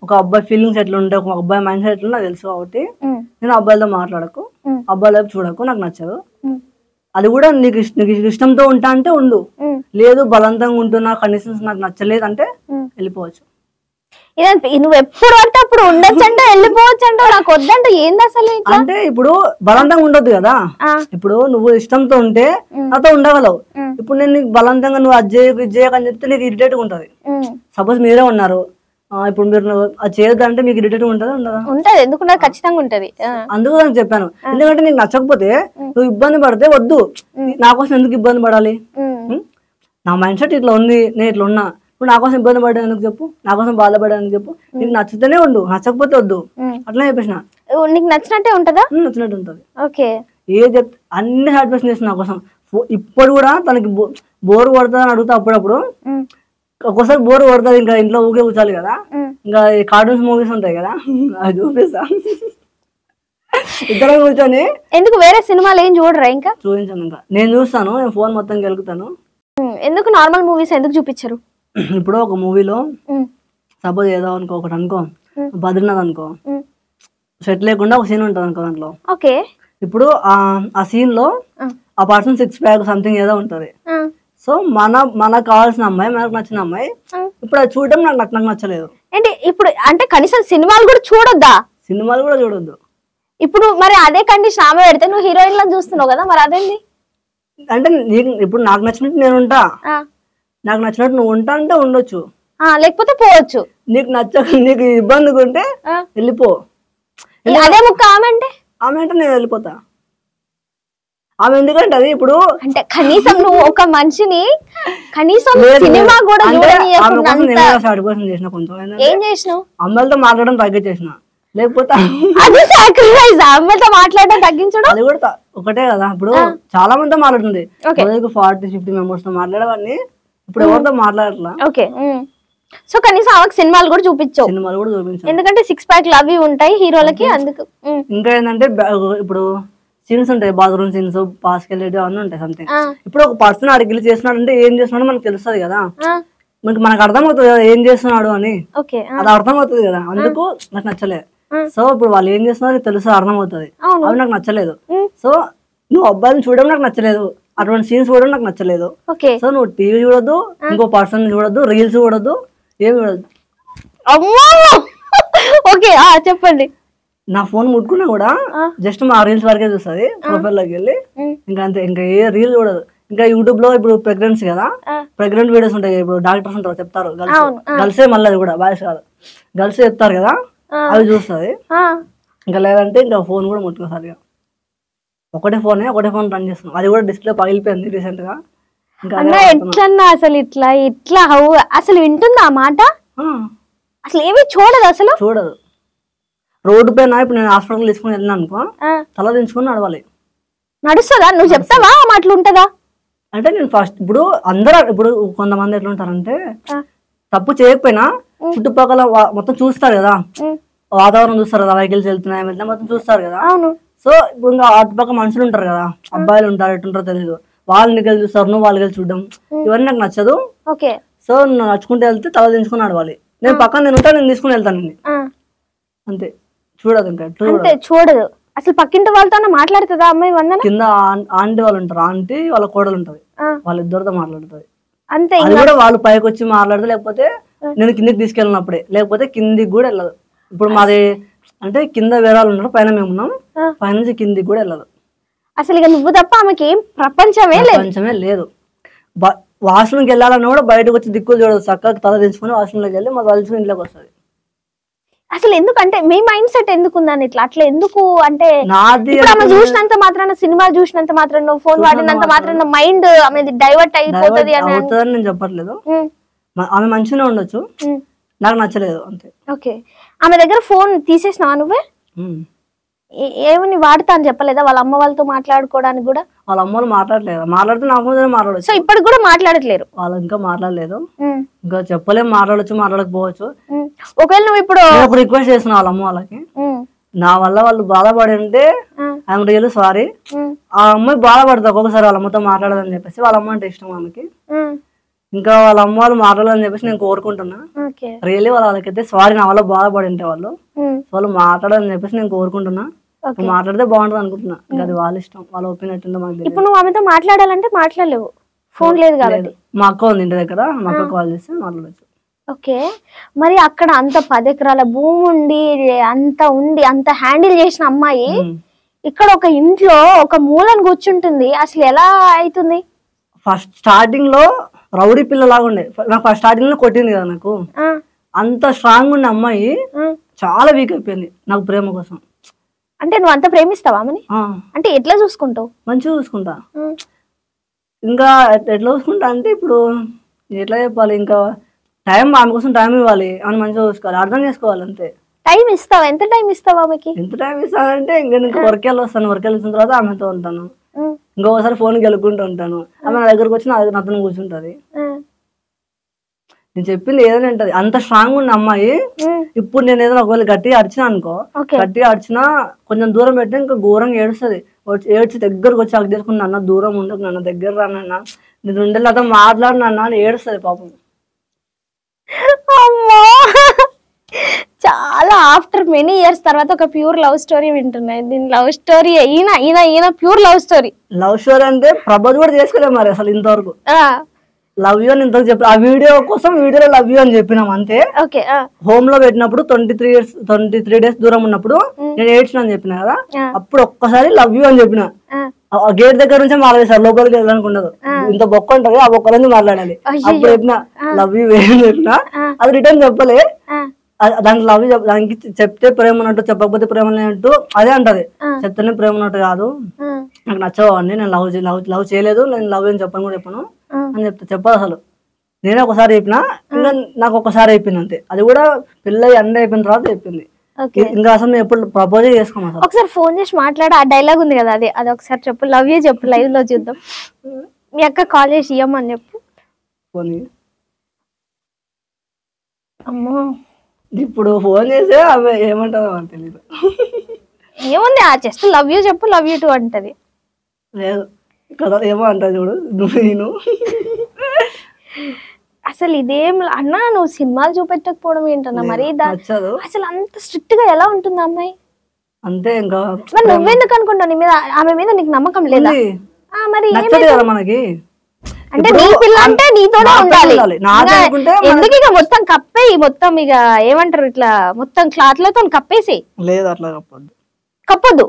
ఒక అబ్బాయి ఫీలింగ్స్ ఎట్లుంటాయి, ఒక అబ్బాయి మైండ్ సెట్ ఎట్లా నాకు తెలుసు. కాబట్టి నేను అబ్బాయిలతో మాట్లాడకు, అబ్బాయిల వైపు చూడకు, నాకు నచ్చదు. అది కూడా నీకు ఇష్టంతో ఉంటా అంటే ఉండు, లేదు బలవంతంగా ఉంటున్నా, కండిషన్స్ నాకు నచ్చలేదు అంటే వెళ్ళిపోవచ్చు. నువ్వు ఎప్పుడు అంటే అప్పుడు ఉండొచ్చు అంటే వెళ్ళిపోవచ్చు అంటే నాకు వద్దంటే ఏంది అసలు? అంటే ఇప్పుడు బలవంతంగా ఉండొద్దు కదా. ఇప్పుడు నువ్వు ఇష్టంతో ఉంటే నాతో ఉండగలవు. ఇప్పుడు నేను నీకు బలవంతంగా నువ్వు అది చేయకు అని చెప్తే నీకు ఇరిటేట్ గా ఉంటది. సపోజ్ మీరే ఉన్నారు, ఇప్పుడు మీరు అది చేయొద్దు అంటే మీకు ఇరిటేట్ ఉంటదా ఉండదా? ఉంటది, ఎందుకు ఖచ్చితంగా ఉంటది. అందుకు నేను చెప్పాను, ఎందుకంటే నీకు నచ్చకపోతే నువ్వు ఇబ్బంది పడితే వద్దు. నా కోసం ఎందుకు ఇబ్బంది పడాలి? నా మైండ్ సెట్ ఇట్లా ఉంది, నేను ఇట్లా ఉన్నా, ఇప్పుడు నా కోసం ఇబ్బంది పడ్డా ఎందుకు చెప్పు, నా కోసం బాధపడేందుకు చెప్పు. నీకు నచ్చితేనే ఉండు, నచ్చకపోతే వద్దు. అట్లా చెప్పేసిన. నీకు నచ్చినట్టే ఉంటదా? నచ్చినట్టు ఉంటది. ఏ చెప్తే అన్ని సాటిస్ఫాక్షన్ చేస్తుంది నా కోసం. ఇప్పుడు కూడా తనకి బోర్ కొడుతుంది అని అడుగుతా అప్పుడప్పుడు. ఒక్కోసారి బోర్ కొడుతుంది, ఇంకా ఇంట్లో ఊకే కూర్చోాలి కదా, ఇంకా కార్టూన్స్ మూవీస్ ఉంటాయి కదా, అది చూపిస్తా. ఇద్దరం కూర్చొని. ఎందుకు వేరే సినిమాలు ఏం చూడరా? ఇంకా చూపించాను. ఇంకా నేను చూస్తాను, నేను ఫోన్ మొత్తం గెలుకుతాను. ఎందుకు నార్మల్ మూవీస్ ఎందుకు చూపించరు? ఇప్పుడు ఒక మూవీలో సపోజ్ ఏదో అనుకో, ఒకటి అనుకో, బద్రీనాథ్ అనుకో, సెట్ లేకుండా ఒక సీన్ ఉంటుంది అనుకో దాంట్లో. ఇప్పుడు ఆ సీన్ లో ఆ పర్సన్ 6 ప్యాక్ సంథింగ్ ఏదో ఉంటది. సో మనకు కావాల్సిన అమ్మాయి, మనకు నచ్చిన అమ్మాయి, ఇప్పుడు అది చూడడం నాకు నచ్చలేదు. ఏంటి ఇప్పుడు అంటే కనీసం సినిమాలు కూడా చూడొద్దా? సినిమాలు కూడా చూడొద్దు. ఇప్పుడు మరి అదే కండిషన్ ఆమె పెడితే నువ్వు హీరోయిన్ లా చూస్తున్నావు కదా, మరి అదేంటి? అంటే ఇప్పుడు నాకు నచ్చినట్టు నేను ఉంటా, నాకు నచ్చినట్టు నువ్వు ఉంటా అంటే ఉండొచ్చు, లేకపోతే పోవచ్చు. నీకు ఇబ్బంది ఉంటే వెళ్ళిపో. అదే ముక్క ఆమె అంటే నేను వెళ్ళిపోతా. ఆమె ఎందుకంటే అది ఇప్పుడు అంటే కనీసం నువ్వు ఒక మనిషిని కనీసం సినిమా కూడా చేసిన కొంచెం ఏం చేసినావు, అమ్మాయిలతో మాట్లాడడం తగ్గించేసిన. లేకపోతే అది సాక్రిఫైస్, అమ్మాయితో మాట్లాడడం తగ్గించడం అది కూడా ఒకటే కదా. ఇప్పుడు చాలా మందితో మాట్లాడుతుంది, 40-50 మెంబర్స్ తో మాట్లాడేవాడిని, ఇప్పుడు ఎవరితో మాట్లాడట్లా. సో కనీసం ఆమెకు సినిమాలు కూడా చూపించావు. సినిమాలు కూడా చూపించాను, ఎందుకంటే 6 ప్యాక్లు అవి ఉంటాయి హీరోలకి. అందుకు ఇంకా ఏంటంటే ఇప్పుడు సీన్స్ ఉంటాయి, బాత్రూమ్ సీన్స్, బాస్కెట్ అవన్నీ ఉంటాయి సంథింగ్. ఇప్పుడు ఒక పర్సన్ అడిగి చేస్తున్నాడు అంటే ఏం చేస్తున్నాడో మనకు తెలుస్తుంది కదా, మనకు అర్థమవుతుంది కదా ఏం చేస్తున్నాడు అని, అది అర్థమవుతుంది కదా. అందుకు నాకు నచ్చలేదు. సో ఇప్పుడు వాళ్ళు ఏం చేస్తున్నారో తెలుసు, అర్థమవుతుంది, అవి నాకు నచ్చలేదు. సో నువ్వు అబ్బాయిని చూడడం నాకు నచ్చలేదు, అటువంటి సీన్స్ చూడడం నాకు నచ్చలేదు. సో నువ్వు టీవీ చూడొద్దు, ఇంకో పర్సన్ చూడొద్దు, రీల్స్ చూడొద్దు, ఏమి చూడొద్దు. చెప్పండి. నా ఫోన్ ముట్టుకున్నా కూడా జస్ట్ మా రీల్స్ వరకే చూస్తుంది, ప్రొఫైల్ లోకి వెళ్ళి, ఇంకా అంతే, ఇంకా ఏ రీల్ చూడదు. ఇంకా యూట్యూబ్ లో ఇప్పుడు ప్రెగ్నెన్సీ కదా, ప్రెగ్నెంట్ వీడియోస్ ఉంటాయి, ఇప్పుడు డాక్టర్స్ ఉంటారు చెప్తారు, గర్ల్సే మళ్ళీ అది కూడా బాయ్స్ కాదు, గర్ల్స్ చెప్తారు కదా, అవి చూస్తుంది. ఇంకా లేదంటే ఇంకా ఫోన్ కూడా ముట్టుకోసారి. ఒకటే ఫోన్ రన్ చేస్తున్నాం, అది కూడా డిస్ప్లే పగిలిపోయింది రీసెంట్ గా. ఎట్లన్నా అసలు ఇట్లా అసలు వింటుందా ఆ మాట? అసలు ఏమీ చూడదు, అసలు చూడదు. రోడ్డు పైన ఇప్పుడు నేను హాస్పిటల్ తీసుకుని వెళ్ళినా అనుకో, తల దించుకుని నడవాలి. నడుస్తుందా? నువ్వు చెప్తావా అట్లా ఉంటదా? అంటే నేను ఫస్ట్ ఇప్పుడు ఇప్పుడు కొంతమంది ఎట్లా ఉంటారంటే, తప్పు చేయకపోయినా చుట్టుపక్కల మొత్తం చూస్తారు కదా, వాతావరణం చూస్తారు కదా, వెహికల్స్ వెళ్తున్నాయి మొత్తం చూస్తారు కదా. సో ఇప్పుడు ఇంకా అటుపక్క మనుషులు ఉంటారు కదా, అబ్బాయిలు ఉంటారు, ఎట్లుంటారో తెలియదు, వాళ్ళని వెళ్ళి చూస్తారు, నువ్వు వాళ్ళకి వెళ్ళి చూడడం, ఇవన్నీ నాకు నచ్చదు. సో నువ్వు నడుచుకుంటూ వెళ్తే తల దించుకుని నడవాలి. నేను పక్కన నేను ఉంటా, నేను తీసుకుని వెళ్తాను అంతే. చూడదు, ఇంకా చూడదు. అసలు పక్కింటి వాళ్ళతో మాట్లాడుతుందా అమ్మాయి? కింద ఆంటీ వాళ్ళు ఉంటారు, ఆంటీ వాళ్ళ కోడలు ఉంటది, వాళ్ళిద్దరితో మాట్లాడుతుంది అంతే. అది కూడా వాళ్ళు పైకి వచ్చి మాట్లాడితే, లేకపోతే నేను కిందికి తీసుకెళ్ళినప్పుడే, లేకపోతే కిందికి కూడా వెళ్ళదు. ఇప్పుడు మాది అంటే కింద వేరే వాళ్ళు ఉంటారు, పైన మేము ఉన్నాం, పైనుంచి కిందికి కూడా వెళ్ళదు. అసలు ఇక నువ్వు తప్ప ఆమెకి ఏం ప్రపంచమే లేదు. వాష్రూమ్కి వెళ్ళాలన్నా కూడా బయటకు వచ్చి దిక్కులు చూడదు, చక్కగా తల దించుకుని వాష్రూమ్లోకి వెళ్ళి మా తలుచుకుని ఇంట్లోకి వస్తుంది. అసలు ఎందుకంటే మీ మైండ్ సెట్ ఎందుకు ఉందని ఇట్లా అట్లా ఎందుకు అంటే ఆమె చూసినంత మాత్రాన సినిమా చూసినంత మాత్రాన ఫోన్ వాడినంత మాత్రాన మైండ్ ఆమె డైవర్ట్ అయిపోతుంది అని నేను చెప్పట్లేదు. ఆమె మంచిగానే ఉండొచ్చు, నాకు నచ్చలేదు అంతే. ఓకే, ఆమె దగ్గర ఫోన్ తీసేసినావా నువ్వే? ఏమని వాడుతా అని చెప్పలేదా వాళ్ళ అమ్మ వాళ్ళతో మాట్లాడుకోవడానికి కూడా? వాళ్ళ అమ్మలు మాట్లాడలేదు, మాట్లాడితే నా ఫోన్ మాట్లాడచ్చు. సో ఇప్పటికి కూడా మాట్లాడట్లేరు వాళ్ళు, ఇంకా మాట్లాడలేదు. ఇంకా చెప్పలేం, మాట్లాడచ్చు మాట్లాడకపోవచ్చు. ఒకవేళ నువ్వు ఇప్పుడు రిక్వెస్ట్ చేస్తున్నా వాళ్ళ అమ్మ వాళ్ళకి, నా వల్ల వాళ్ళు బాధపడి ఉంటే ఐఎమ్ రియల్లీ సారీ. ఆ అమ్మాయి బాధపడుతుంది ఒక్కొక్కసారి వాళ్ళ అమ్మతో మాట్లాడదని చెప్పేసి, వాళ్ళ అమ్మ అంటే ఇష్టం ఆమెకి. ఇంకా వాళ్ళ అమ్మ వాళ్ళు మాట్లాడాలని చెప్పేసి నేను కోరుకుంటున్నా. రియల్లీ వాళ్ళకైతే సారీ, నా వల్ల బాధపడి ఉంటే వాళ్ళు మాట్లాడాలని చెప్పేసి నేను కోరుకుంటున్నా. మాట్లాడితే బాగుంటది అనుకుంటున్నా. ఇంకా అది వాళ్ళ ఇష్టం, వాళ్ళ ఒపీనియన్ ఉందో మాకు తెలియదు. ఇప్పుడు నువ్వు ఆమెతో మాట్లాడాలంటే మాట్లాడలేవు, ఫోన్ లేదు కాబట్టి. మా అక్క ఉంది ఇంటి దగ్గర, మా అక్క కాల్ చేస్తే మాట్లాడచ్చు. ఓకే, మరి అక్కడ అంత 10 ఎకరాల భూమి ఉండి అంత హ్యాండిల్ చేసిన అమ్మాయి ఇక్కడ ఒక ఇంట్లో ఒక మూలను కూర్చుంటుంది, అసలు ఎలా అవుతుంది? ఫస్ట్ స్టార్టింగ్ లో రౌడీ పిల్లలాగా ఉండే, నాకు ఫస్ట్ స్టార్టింగ్ లో కొట్టింది కదా, నాకు అంత స్ట్రాంగ్ ఉన్న అమ్మాయి చాలా వీక్ అయిపోయింది నాకు ప్రేమ కోసం. అంటే నువ్వు అంత ప్రేమిస్తావా ఆమెని? అంటే ఎట్లా చూసుకుంటావు? మంచిగా చూసుకుంటా. ఇంకా ఎట్లా చూసుకుంటా అంటే ఇప్పుడు ఎట్లా చెప్పాలి, ఇంకా టైం ఆమె కోసం టైం ఇవ్వాలి, ఆమె మంచిగా చూసుకోవాలి, అర్థం చేసుకోవాలి అంతే. టైం ఇస్తావా? ఎంత టైం ఇస్తావా ఆమెకి? ఎంత టైం ఇస్తానంటే ఇంకా వర్కెళ్ళి వస్తాను, వర్కెళ్ళి వచ్చిన తర్వాత ఆమెతో ఉంటాను. ఇంకొకసారి ఫోన్ గెలుకుంటూ ఉంటాను, ఆమె నా దగ్గరకు వచ్చి నాతో కూర్చుంటది. నేను చెప్పింది ఏదైనా ఉంటది. అంత స్ట్రాంగ్ ఉన్న అమ్మాయి ఇప్పుడు నేను ఏదైనా ఒకవేళ గట్టిగా అరిచినా అనుకో, గట్టిగా అరిచినా కొంచెం దూరం పెట్టి ఇంకా ఘోరంగా ఏడుస్తుంది. ఏడ్చి దగ్గరకు వచ్చి అక్కడ తీసుకుని అన్న దూరం ఉండకు, నన్ను దగ్గర రానన్నా, నేను ఉండేది అతను మాట్లాడినా అని ఏడుస్తుంది పాపం. అమ్మో, చాలా ఆఫ్టర్ మెనీ ఇయర్స్ తర్వాత ఒక ప్యూర్ లవ్ స్టోరీ వింటున్నాయి. దీని లవ్ స్టోరీ ఈయన pure love story. Love story అంటే ప్రపోజ్ కూడా చేసుకోలేదు మరి అసలు ఇంతవరకు. లవ్ యూ అని ఇంతకు చెప్పి ఆ వీడియో కోసం వీడియోలో లవ్ యూ అని చెప్పినాం అంతే. హోమ్ లో పెట్టినప్పుడు 23 days దూరం ఉన్నప్పుడు నేను ఏడ్చిన అని చెప్పిన కదా, అప్పుడు ఒక్కసారి లవ్ యూ అని చెప్పిన. గేట్ దగ్గర నుంచే మాట్లాడేసారు, లోపలికి వెళ్ళాలనుకున్నది. ఇంత బొక్క ఉంటది, ఆ బొక్క నుంచి మాట్లాడాలి. అప్పుడు చెప్పిన లవ్ యూ వేరే చెప్పిన, అది రిటర్న్ చెప్పలే. దానికి లవ్ యూ దానికి చెప్తే ప్రేమ ఉన్నట్టు, చెప్పకపోతే ప్రేమ లేనట్టు అదే అంటది. చెప్తేనే ప్రేమ ఉన్నట్టు కాదు, నాకు నచ్చవు అండి, నేను లవ్ చేయలేదు, నేను లవ్ అని చెప్పను కూడా చెప్పను అని చెప్పదు అసలు. నేనే ఒకసారి చెప్పిన, ఇంకా నాకు ఒకసారి అయిపోయింది అంతే. అది కూడా పిల్ల అన్నీ అయిపోయిన తర్వాత చెప్పింది. ఇంకా అసలు మేము ఎప్పుడు ప్రపోజ్ చేసుకోము. అసలు ఒకసారి ఫోన్ చేసి మాట్లాడ, ఆ డైలాగ్ ఉంది కదా, అది ఒకసారి చెప్పు, లవ్ యూ చెప్పు, లైవ్ లో చూద్దాం. మీ అక్క కాల్ చేసి ఇయ్యమని చెప్పు. అమ్మో, ఇప్పుడు ఫోన్ చేస్తే ఆమె ఏమంటారో అని తెలియదు. ఏముంది, ఆ జస్ట్ లవ్ యూ చెప్పు, లవ్ యూ టూ అంటది. లేదు కదా, ఏమో అంటది చూడు నువ్వు. నేను అసలు ఇదేం అన్నా, నువ్వు సినిమాలు చూపెట్టకపోవడం ఏంటన్నా మరి? అసలు అంత స్ట్రిక్ట్ గా ఎలా ఉంటుంది అమ్మాయి? అంతే. ఇంకా మరి నువ్వెందుకు అనుకుంటావు నీ మీద, ఆమె మీద నీకు నమ్మకం లేదా? మరి మనకి అంటే నీ పిల్ల అంటే నీతోనే ఉండాలి. ఎందుకు ఇక మొత్తం కప్పేయి, మొత్తం ఇక ఏమంటారు ఇట్లా మొత్తం క్లాత్లతో కప్పేసి. లేదు అట్లా కప్పొద్దు.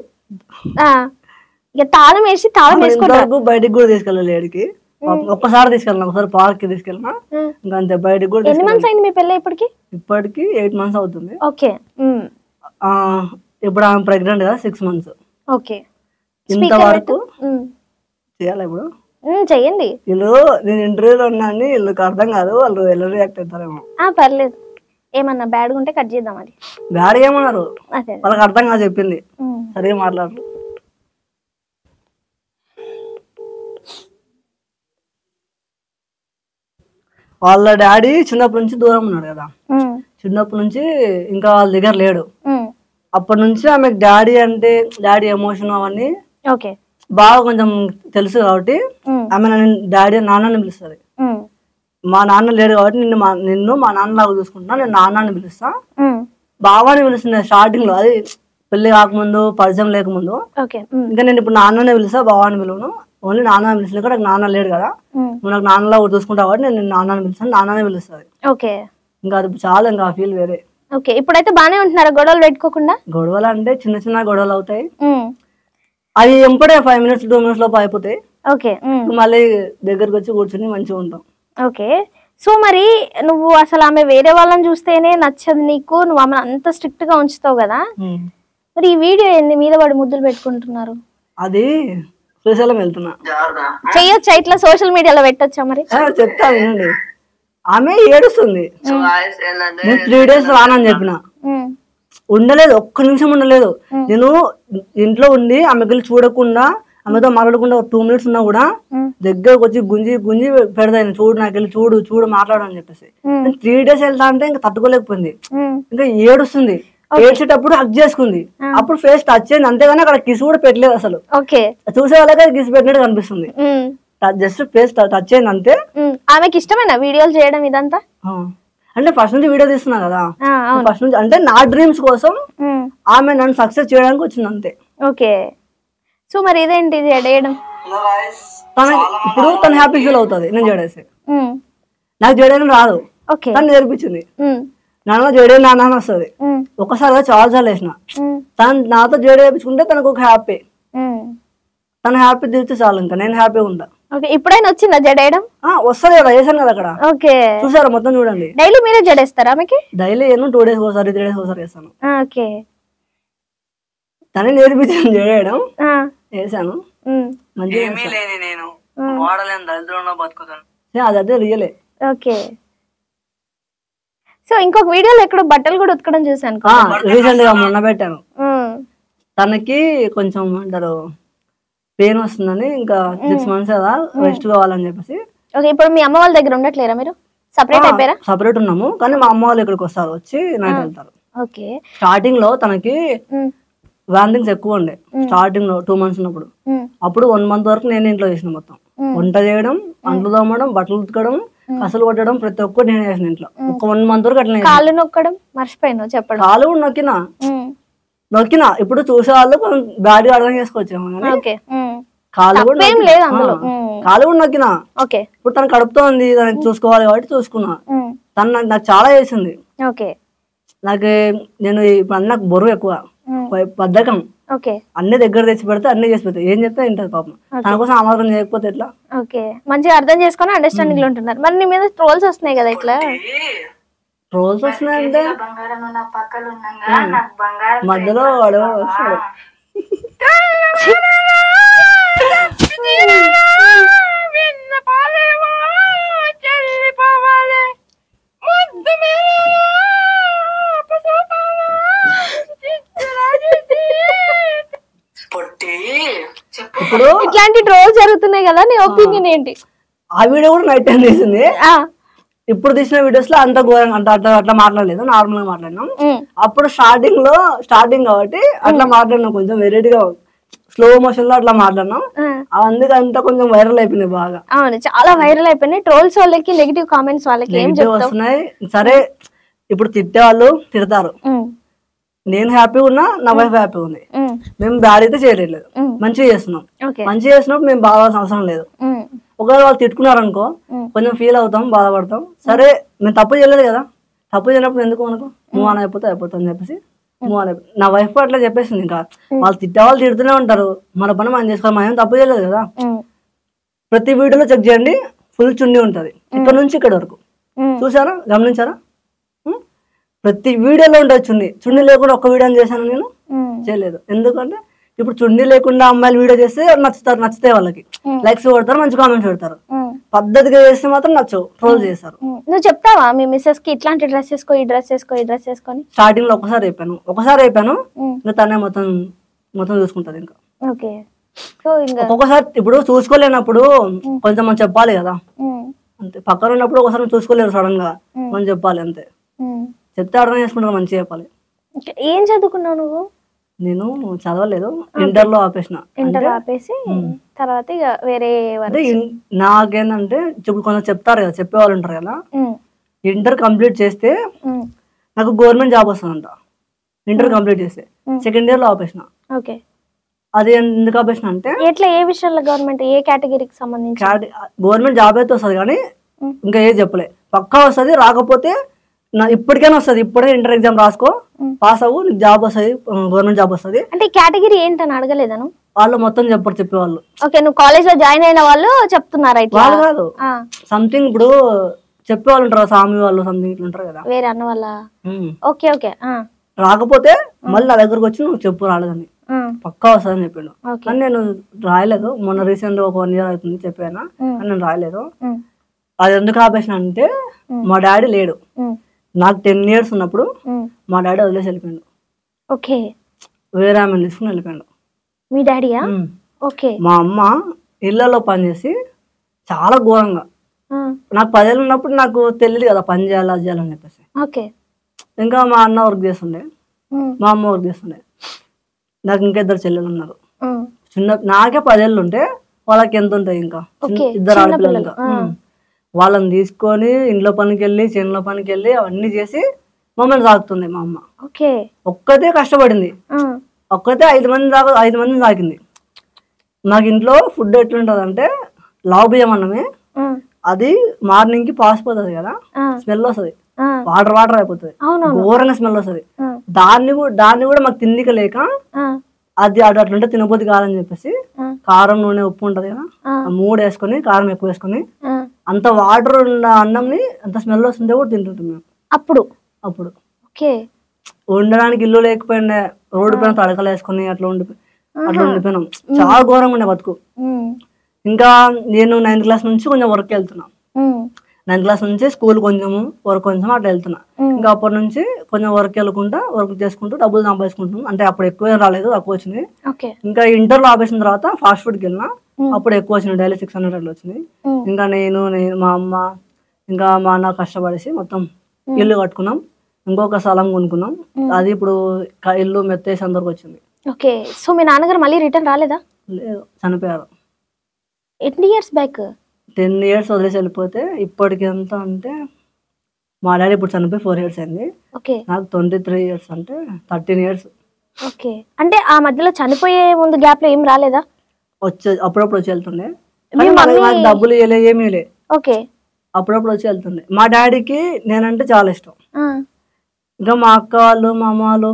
ఇక తాళం వేసి తాళం వేసుకోవడానికి బయటికి కూడా తీసుకెళ్ళాలి. ఏడికి ఒక్కసారి తీసుకెళ్ళిన, ఒకసారి పార్క్ కి తీసుకెళ్ళినా, ఇంకా అంతే. బయటికి కూడా. ఎన్ని మంత్స్ అయింది మీ పెళ్ళి? ఇప్పటికి 8 months అవుతుంది. ఓకే. ఇప్పుడు ఆమె ప్రెగ్నెంట్ కదా, 6 months. ఓకే. ఇంతవరకు చేయాలి. ఇప్పుడు చెయ్యండి. వీళ్ళు నేను ఇంటర్వ్యూలో ఉన్నా అని వీళ్ళకి అర్థం కాదు, వాళ్ళు ఎలా రియాక్ట్ అవుతారేమో. పర్లేదు, ఏమన్నా బ్యాడ్ ఉంటే కట్ చేద్దాం. అది బ్యాడ్ ఏమన్నారు వాళ్ళకి అర్థం కాదు, చెప్పింది సరే మాట్లాడరు. వాళ్ళ డాడీ చిన్నప్పటి నుంచి దూరం ఉన్నాడు కదా, చిన్నప్పటి నుంచి ఇంకా వాళ్ళ దగ్గర లేడు. అప్పటి నుంచి ఆమెకు డాడీ ఎమోషన్ అవన్నీ బాగా కొంచెం తెలుసు కాబట్టి ఆమె డాడీ నాన్నని పిలుస్తుంది. మా నాన్న లేడు కాబట్టి నిన్ను మా నాన్నలాగా చూసుకుంటున్నా, నేను నాన్నని పిలుస్తా, బావాని పిలుస్తుంది స్టార్టింగ్ లో. అది పెళ్లి కాకముందు, పరిచయం లేకముందు. ఇంకా నేను ఇప్పుడు నాన్ననే పిలుస్తా, బావాని పిలువను. ఓన్లీ నాన్న పిలిచిన నాకు నాన్న లేడు కదా, నువ్వు నాకు నాన్నలా చూసుకుంటావు కాబట్టి నేను నాన్నని పిలుస్తాను, నాన్ననే పిలుస్తుంది. ఇంకా అది చాలా, ఇంకా ఆ ఫీల్ వేరే. ఇప్పుడైతే బానే ఉంటున్నారా? గొడవలు పెట్టుకోకుండా? గొడవలు అంటే చిన్న చిన్న గొడవలు అవుతాయి. అవి ఎంపడే 5 minutes 2 minutes లోపు అయిపోతాయి. ఓకే. మళ్ళీ దగ్గరకు వచ్చి కూర్చొని మంచిగా ఉంటాం. ఓకే. సో మరి నువ్వు అసలు ఆమె వేరే వాళ్ళని చూస్తేనే నచ్చదు నీకు, నువ్వు ఆమె అంత స్ట్రిక్ట్ గా ఉంచుతావు కదా, మరి ఈ వీడియో ఏంది మీద పడి ముద్దులు పెట్టుకుంటున్నారు? అది శ్రీశైలం వెళ్తున్నా. చెయ్యొచ్చా ఇట్లా సోషల్ మీడియాలో పెట్టొచ్చా? మరి చెప్తా వినండి. ఆమె ఏడుస్తుంది. నేను 3 days రానని చెప్పిన, ఉండలేదు, ఒక్క నిమిషం ఉండలేదు. నేను ఇంట్లో ఉండి ఆమెకి చూడకుండా ఆమెతో మాట్లాడకుండా 2 minutes ఉన్నా కూడా దగ్గరకు వచ్చి గుంజి గుంజి పెడతాను, చూడు నాకెళ్ళి చూడు చూడు మాట్లాడు అని చెప్పేసి. 3 days వెళ్తా అంటే ఇంకా తట్టుకోలేకపోయింది, ఇంకా ఏడుస్తుంది. ఏడ్చేటప్పుడు హక్ చేసుకుంది, అప్పుడు ఫేస్ టచ్ అయింది, అంతేగాని అక్కడ కిస్ కూడా పెట్టలేదు అసలు. చూసే వాళ్ళకే కిస్ పెట్టినట్టు కనిపిస్తుంది, జస్ట్ ఫేస్ టచ్ అయింది అంతే. ఆమెకి ఇష్టమేనా వీడియోలు చేయడం ఇదంతా? అంటే ఫస్ట్ నుంచి వీడియో తీస్తున్నా కదా, ఫస్ట్ నుంచి అంటే నా డ్రీమ్స్ కోసం ఆమె నన్ను సక్సెస్ చేయడానికి వచ్చింది అంతే. ఓకే. సో మరి ఇదేంటి జడేయడం? ఇప్పుడు తను హ్యాపీ ఫీల్ అవుతుంది నేను జడేసి, నాకు జడేయడం రాదు, తను నేర్పించింది. నాన్న జడే నాన్న వస్తుంది, ఒకసారి చాలా సార్లు వేసిన. తను నాతో జడ వేయించుకుంటే తనకు ఒక హ్యాపీ, తన హ్యాపీ తీర్చి చాలు, ఇంకా నేను హ్యాపీగా ఉంటా. ఇప్పుడైనా వచ్చిందా జడేయడం? వస్తుంది కదా, వేసాను కదా అక్కడ. ఓకే. చూసారా మొత్తం చూడండి. డైలీ మీరే జడేస్తారా ఆమెకి? డైలీ 2 days ఒకసారి 3 days ఒకసారి వేస్తాను. ఓకే. తనే నేర్పించాను జడేయడం, వేసాను మంచిగా. అదే రియలే. ఓకే. సో ఇంకొక వీడియోలో ఎక్కడ బట్టలు కూడా ఉతకడం చూసాను రీసెంట్ గా, మొన్న పెట్టాను. తనకి కొంచెం అంటారు పెయిన్ వస్తుందని, ఇంకా 6 months కదా రెస్ట్ కావాలని చెప్పేసి. ఓకే. ఇప్పుడు మీ అమ్మ వాళ్ళ దగ్గర ఉండట్లేరా మీరు? సెపరేట్ అయిపోయారా? సెపరేట్ ఉన్నాము, కానీ మా అమ్మ వాళ్ళు ఇక్కడికి వస్తారు, వచ్చి నైట్ వెళ్తారు. ఓకే. స్టార్టింగ్ లో తనకి వామిటింగ్స్ ఎక్కువ ఉండే, స్టార్టింగ్ లో 2 months ఉన్నప్పుడు. అప్పుడు 1 month వరకు నేను ఇంట్లో చేసిన మొత్తం, వంట చేయడం, అంట్లు తోమడం, బట్టలు ఉతకడం, కసలు కొట్టడం, ప్రతి ఒక్కటి నేను చేసిన ఇంట్లో. ఒక 1 month వరకు అట్లా. కాళ్ళు నొక్కడం మర్చిపోయాను చెప్పడం. కాళ్ళు కూడా నొక్కినా ఇప్పుడు చూసే వాళ్ళు కొంచెం బ్యాడ్ గా అర్థం చేసుకోవచ్చేమో, కాళ్ళు కూడా నొక్కినా. ఇప్పుడు తను కడుపుతో ఉంది, తనకి చూసుకోవాలి కాబట్టి చూసుకున్నా. తను నాకు చాలా చేసింది. నాకు నేను ఇప్పుడు నాకు బరువు ఎక్కువ, బద్ధకం, అన్ని దగ్గర తెచ్చి పెడితే అన్ని చేసి పెడతా, ఏం చెప్తే ఇంటది పాపం. తన కోసం ఆమాత్రం చేయకపోతే ఎట్లా? ఓకే. మంచిగా అర్థం చేసుకుని అండర్స్టాండింగ్ లో ఉంటున్నారు. మరి నీ మీద ట్రోల్స్ వస్తున్నాయి కదా, ఇట్లా ట్రోల్స్ వస్తున్నాయంటే మధ్యలో వాడు వస్తాడు. ఇప్పుడు ఇట్లాంటి ట్రోల్స్ జరుగుతున్నాయి కదా, నీ ఒపీనియన్ ఏంటి? ఆ వీడియో కూడా నైట్ టైం తీసింది. ఇప్పుడు తీసిన వీడియోస్ లో అంత ఘోరంగా అట్లా మాట్లాడలేదు, నార్మల్ గా మాట్లాడినాం. అప్పుడు స్టార్టింగ్ కాబట్టి అట్లా మాట్లాడినాం, కొంచెం వెరైటీగా స్లో మోషన్ లో అట్లా మాట్లాడినాం. అందుకే అంతా కొంచెం వైరల్ అయిపోయినాయి బాగా. అవును, చాలా వైరల్ అయిపోయినాయి. ట్రోల్స్ వాళ్ళకి నెగిటివ్ కామెంట్స్ వాళ్ళకి ఏం వస్తున్నాయి. సరే, ఇప్పుడు తిట్టే వాళ్ళు తిడతారు, నేను హ్యాపీగా ఉన్నా, నా వైఫ్ హ్యాపీగా ఉంది, మేము బ్యాడ్ అయితే చేయలేదు, మంచిగా చేస్తున్నాం. మంచిగా చేసినప్పుడు మేము బాగాల్సిన అవసరం లేదు. ఒకవేళ వాళ్ళు తిట్టుకున్నారనుకో కొంచెం ఫీల్ అవుతాం, బాధపడతాం. సరే, మేము తప్పు చేయలేదు కదా, తప్పు చేయనప్పుడు ఎందుకు మనకు మూవ్ ఆన్ అయిపోతుంది అని చెప్పేసి మూవ్ ఆన్ అయిపోతుంది. నా వైఫ్ అట్లా చెప్పేసింది. ఇంకా వాళ్ళు వాళ్ళు తిడుతూనే ఉంటారు, మన పని మనం చేసుకోవాలి, మనం తప్పు చేయలేదు కదా. ప్రతి వీడియోలో చెక్ చేయండి, ఫుల్ చున్నీ ఉంటది ఇక్కడ నుంచి ఇక్కడ వరకు. చూసారా, గమనించారా? ప్రతి వీడియోలో ఉంటుంది చున్నీ. చున్నీ లేకుండా ఒక్క వీడియో చేశాను నేను? చేయలేదు. ఎందుకంటే ఇప్పుడు చున్నీ లేకుండా అమ్మాయిలు వీడియో చేస్తే నచ్చితే వాళ్ళకి లైక్స్ కొడతారు, మంచి కామెంట్స్ పెడతారు. పద్ధతిగా చేస్తే మాత్రం నచ్చవు, ట్రోల్ చేస్తారు. నువ్వు చెప్తావా మీ మిస్సెస్ కి ఇట్లాంటి డ్రెస్ వేసుకో, ఈ డ్రెస్ వేసుకో, ఈ డ్రెస్ వేసుకొని? స్టార్టింగ్ లో ఒకసారి అయిపోయాను, ఇంకా తనే మొత్తం చూసుకుంటది. ఇంకా ఒక్కొక్కసారి ఇప్పుడు చూసుకోలేనప్పుడు కొంచెం మనం చెప్పాలి కదా, అంతే. పక్కన ఉన్నప్పుడు ఒకసారి చూసుకోలేరు, సడన్ గా మనం చెప్పాలి అంతే. చెప్తే అర్థం చేసుకుంటారు, మంచిగా చెప్పాలి. ఏం చదువుకున్నావు నువ్వు? నేను చదవలేదు, ఇంటర్ లో ఆపేసిన. ఇంటర్ ఆపేసి తర్వాత వేరే నాకేందంటే ఇప్పుడు కొంచెం చెప్తారు కదా, చెప్పేవాళ్ళు ఉంటారు కదా, ఇంటర్ కంప్లీట్ చేస్తే నాకు గవర్నమెంట్ జాబ్ వస్తుందంట. ఇంటర్ కంప్లీట్ చేస్తే సెకండ్ ఇయర్ లో ఆపేసిన. అది ఎందుకు ఆపేసిన అంటే, ఎట్లా, ఏ విషయంలో గవర్నమెంట్, ఏ కేటగిరీకి సంబంధించి? గవర్నమెంట్ జాబ్ అయితే వస్తుంది, కానీ ఇంకా ఏది చెప్పలే. పక్కా వస్తుంది, రాకపోతే ఇప్పటికైనా వస్తుంది. ఇప్పుడే ఇంటర్ ఎగ్జామ్ రాసుకో, పాస్ అవ్వు, నీకు జాబ్ వస్తుంది, గవర్నమెంట్ జాబ్ వస్తుంది. అంటే కేటగిరీ ఏంటని అడగలేదను? వాళ్ళు మొత్తం చెప్పేవాళ్ళు. ఓకే, నువ్వు కాలేజ్ లో జాయిన్ అయిన వాళ్ళు చెప్తున్నారా ఇట్లా? వాళ్ళు కాదు, సంథింగ్ ఇప్పుడు చెప్పేవాళ్ళు ఉంటారు, స్వామి వాళ్ళు సంథింగ్ ఇట్లా ఉంటారు కదా, వేరే అన్న వాళ్ళ. Okay okay. రాకపోతే మళ్ళీ నా దగ్గరకు వచ్చి నువ్వు చెప్పు రాలేదని, పక్కా వస్తుందని చెప్పిండు. కానీ నేను రాయలేదు. మొన్న రీసెంట్ ఒక 1 year అవుతుంది చెప్పాను, కానీ నేను రాయలేదు. అది ఎందుకు ఆపేసిన అంటే మా డాడీ లేడు. నాకు 10 years ఉన్నప్పుడు మా డాడీ వదిలేసి వెళ్ళిపోయాడు. ఓకే, వేరే ఆమెను తీసుకుని వెళ్ళిపోయాడు. మీ డాడీయా? ఓకే. మా అమ్మ ఇళ్లలో పనిచేసి చాలా ఘోరంగా, నాకు 10 ఏళ్ళు ఉన్నప్పుడు నాకు తెలియదు కదా పని చేయాలి అది చేయాలని చెప్పేసి. ఓకే. ఇంకా మా అన్న వర్క్ చేస్తుండే, మా అమ్మ వర్క్ చేస్తుండే. నాకు ఇంకా 2 చెల్లెలు ఉన్నారు. చిన్న నాకే 10 ఏళ్ళు ఉంటే వాళ్ళకి ఎంత ఉంటాయి, ఇంకా 2 ఆడపిల్లలు. ఇంకా వాళ్ళని తీసుకొని ఇంట్లో పనికి వెళ్ళి చేనులో పనికి వెళ్ళి అవన్నీ చేసి మమ్మల్ని సాగుతుంది మా అమ్మ. ఒక్కతే కష్టపడింది, ఒక్కతే 5 మందిని సాకింది. నాకు ఇంట్లో ఫుడ్ ఎట్లుంటది అంటే లావు బియ్యం అన్నమే, అది మార్నింగ్ కి పాసిపోతుంది కదా, స్మెల్ వస్తుంది, వాటర్ అయిపోతుంది, ఘోరంగా స్మెల్ వస్తుంది. దాన్ని కూడా మాకు తిండిక లేక అది అట్లుంటే తినబోద్ది కాదని చెప్పేసి కారం నూనె ఉప్పు ఉంటది కదా, 3 వేసుకొని కారం ఎక్కువ వేసుకొని అంత వాటర్ ఉన్న అన్నంని అంత స్మెల్ వస్తుంటే కూడా తింటుంటాం మేము. అప్పుడు వండడానికి ఇల్లు లేకపోయిండే, రోడ్డు పైన తడకలు వేసుకొని అట్లా ఉండిపోయినాం. చాలా ఘోరంగా ఉండే బతుకు. ఇంకా నేను 9th class నుంచి కొంచెం వర్క్ వెళ్తున్నా. 9th class నుంచి స్కూల్ కొంచెము వర్క్ కొంచెం అట్లా వెళ్తున్నా. ఇంకా అప్పటి నుంచి కొంచెం వర్క్ చేసుకుంటూ డబ్బులు సంపాదించుకుంటున్నాం. అంటే అప్పుడు ఎక్కువ రాలేదు, తక్కువ వచ్చినాయి. ఇంకా ఇంటర్లో ఆపేసిన తర్వాత ఫాస్ట్ ఫుడ్కి వెళ్ళినా, అప్పుడు ఎక్కువ వచ్చినాయి, డైలీ 600 అట్లా వచ్చినాయి. ఇంకా నేను మా అమ్మ ఇంకా మా అన్న కష్టపడేసి మొత్తం ఇల్లు కట్టుకున్నాం. ఇంకొక స్థలం కొనుక్కున్నాం. అది ఇప్పుడు ఇల్లు మెత్తేసి అందరికి వచ్చింది. ఓకే. సో మీ నాన్నగారు మళ్ళీ రిటర్న్ రాలేదా? లేదు, చనిపోయారు. ఎన్ని ఇయర్స్ బ్యాక్? 10 years వదిలేసి వెళ్ళిపోతే ఇప్పటికి ఎంత అంటే, మా డాడీ ఇప్పుడు చనిపోయి 4 years అయింది. నాకు 23 years అంటే 13 years. ఓకే. అంటే ఆ మధ్యలో చనిపోయే ముందు గ్యాప్ లో ఏం రాలేదా? అప్పుడప్పుడు వచ్చి వెళ్తుండే, డబ్బులు ఏమీ లే. ఓకే. అప్పుడప్పుడు వచ్చి వెళ్తుండే. మా డాడీకి నేనంటే చాలా ఇష్టం. ఇంకా మా అక్క వాళ్ళు మా అమ్మ వాళ్ళు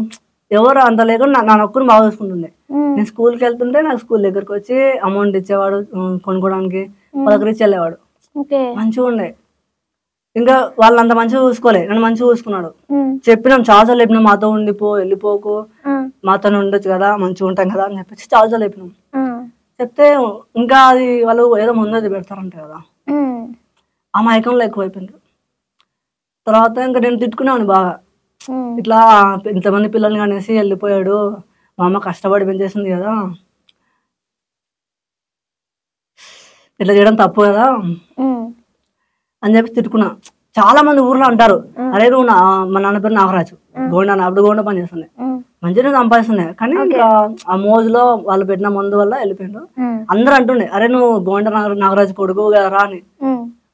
ఎవరు అంత లేకుండా నా ఒక్కరు బాగా చూసుకుంటుండే. నేను స్కూల్కి వెళ్తుంటే నాకు స్కూల్ దగ్గరకు వచ్చి అమౌంట్ ఇచ్చేవాడు, కొనుక్కోవడానికి పలకరించి వెళ్ళేవాడు. మంచిగా ఉండే. ఇంకా వాళ్ళు అంత మంచిగా చూసుకోలే, నన్ను మంచిగా చూసుకున్నాడు. చెప్పినాం చాలాసార్లు చెప్పినాం, మాతో ఉండిపో, వెళ్ళిపోకు, మాతో ఉండొచ్చు కదా, మంచిగా ఉంటాం కదా అని చెప్పేసి చాలాసార్లు చెప్పినాం. చెప్తే ఇంకా అది వాళ్ళు ఏదో ముందు పెడతారంట కదా, ఆ మైకంలో ఎక్కువైపోయింది. తర్వాత ఇంకా నేను తిట్టుకున్నాను బాగా, ఇట్లా ఇంతమంది పిల్లల్ని అనేసి వెళ్ళిపోయాడు, మా అమ్మ కష్టపడి పెంచేసింది కదా, ఇట్లా చేయడం తప్పు కదా అని చెప్పి తిట్టుకున్నా. చాలా మంది ఊర్లో అంటారు, అరే నువ్వు మా నాన్న పేరు నాగరాజు, అప్పుడు గోండ పని చేస్తుండే, మంచిగా సంపాదిస్తున్నాయి. కానీ ఇంకా ఆ మోజులో వాళ్ళు పెట్టిన మందు వల్ల వెళ్ళిపోయాడు. అందరూ అంటుండే, అరే నువ్వు గోండ నాగరాజు కొడుకు కదా అని.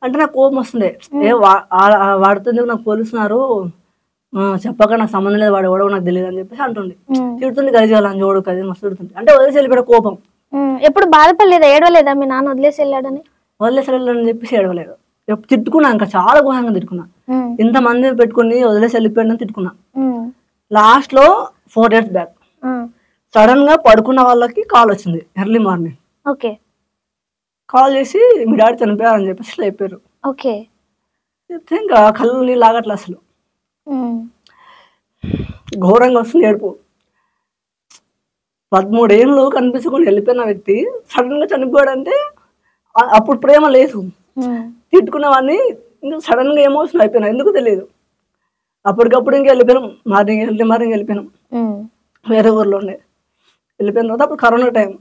అంటే నాకు కోపం వస్తుండే, వాడుతుంది నాకు పోలీసున్నారు, చెప్పక నాకు సంబంధం లేదు, వాడు ఎవడో నాకు తెలియదు అని చెప్పేసి అంటుండే. తిడుతుంది గరిజాలని చూడు కదా, మస్తు తిడుతుంది. అంటే వదిలేసి వెళ్ళిపోయాడు కోపం. ఎప్పుడు బాధపడలేదా, ఏడవలేదా మీ నాన్న వదిలేసి వెళ్ళాడని? వదిలేసి వెళ్ళాడని చెప్పేసి ఏడవలేదు. తిట్టుకున్నా, ఇంకా చాలా ఘోరంగా తిట్టుకున్నా. ఇంతమంది పెట్టుకుని వదిలేసి వెళ్ళిపోయాడని తిట్టుకున్నా. లాస్ట్ లో 4 years బ్యాక్ సడన్ గా పడుకున్న వాళ్ళకి కాల్ వచ్చింది ఎర్లీ మార్నింగ్. కాల్ చేసి మీ డాడీ చనిపోయారని చెప్పేసి లేపారు. చెప్తే ఇంకా కళ్ళు నీళ్ళు ఆగట్లే, అసలు ఘోరంగా వస్తుంది ఏడుపు. 13 ఏళ్ళు కనిపించకుండా వెళ్ళిపోయిన వ్యక్తి సడన్ గా చనిపోయాడంటే అప్పుడు ప్రేమ లేదు. తిట్టుకున్నవాడిని ఇంకా సడన్ గా ఎమోషన్ అయిపోయినా, ఎందుకు తెలియదు. అప్పటికప్పుడు ఇంకా వెళ్ళిపోయినాం, మార్నింగ్ వెళ్ళిపోయినాం. వేరే ఊర్లో ఉండే వెళ్ళిపోయిన తర్వాత అప్పుడు కరోనా టైం.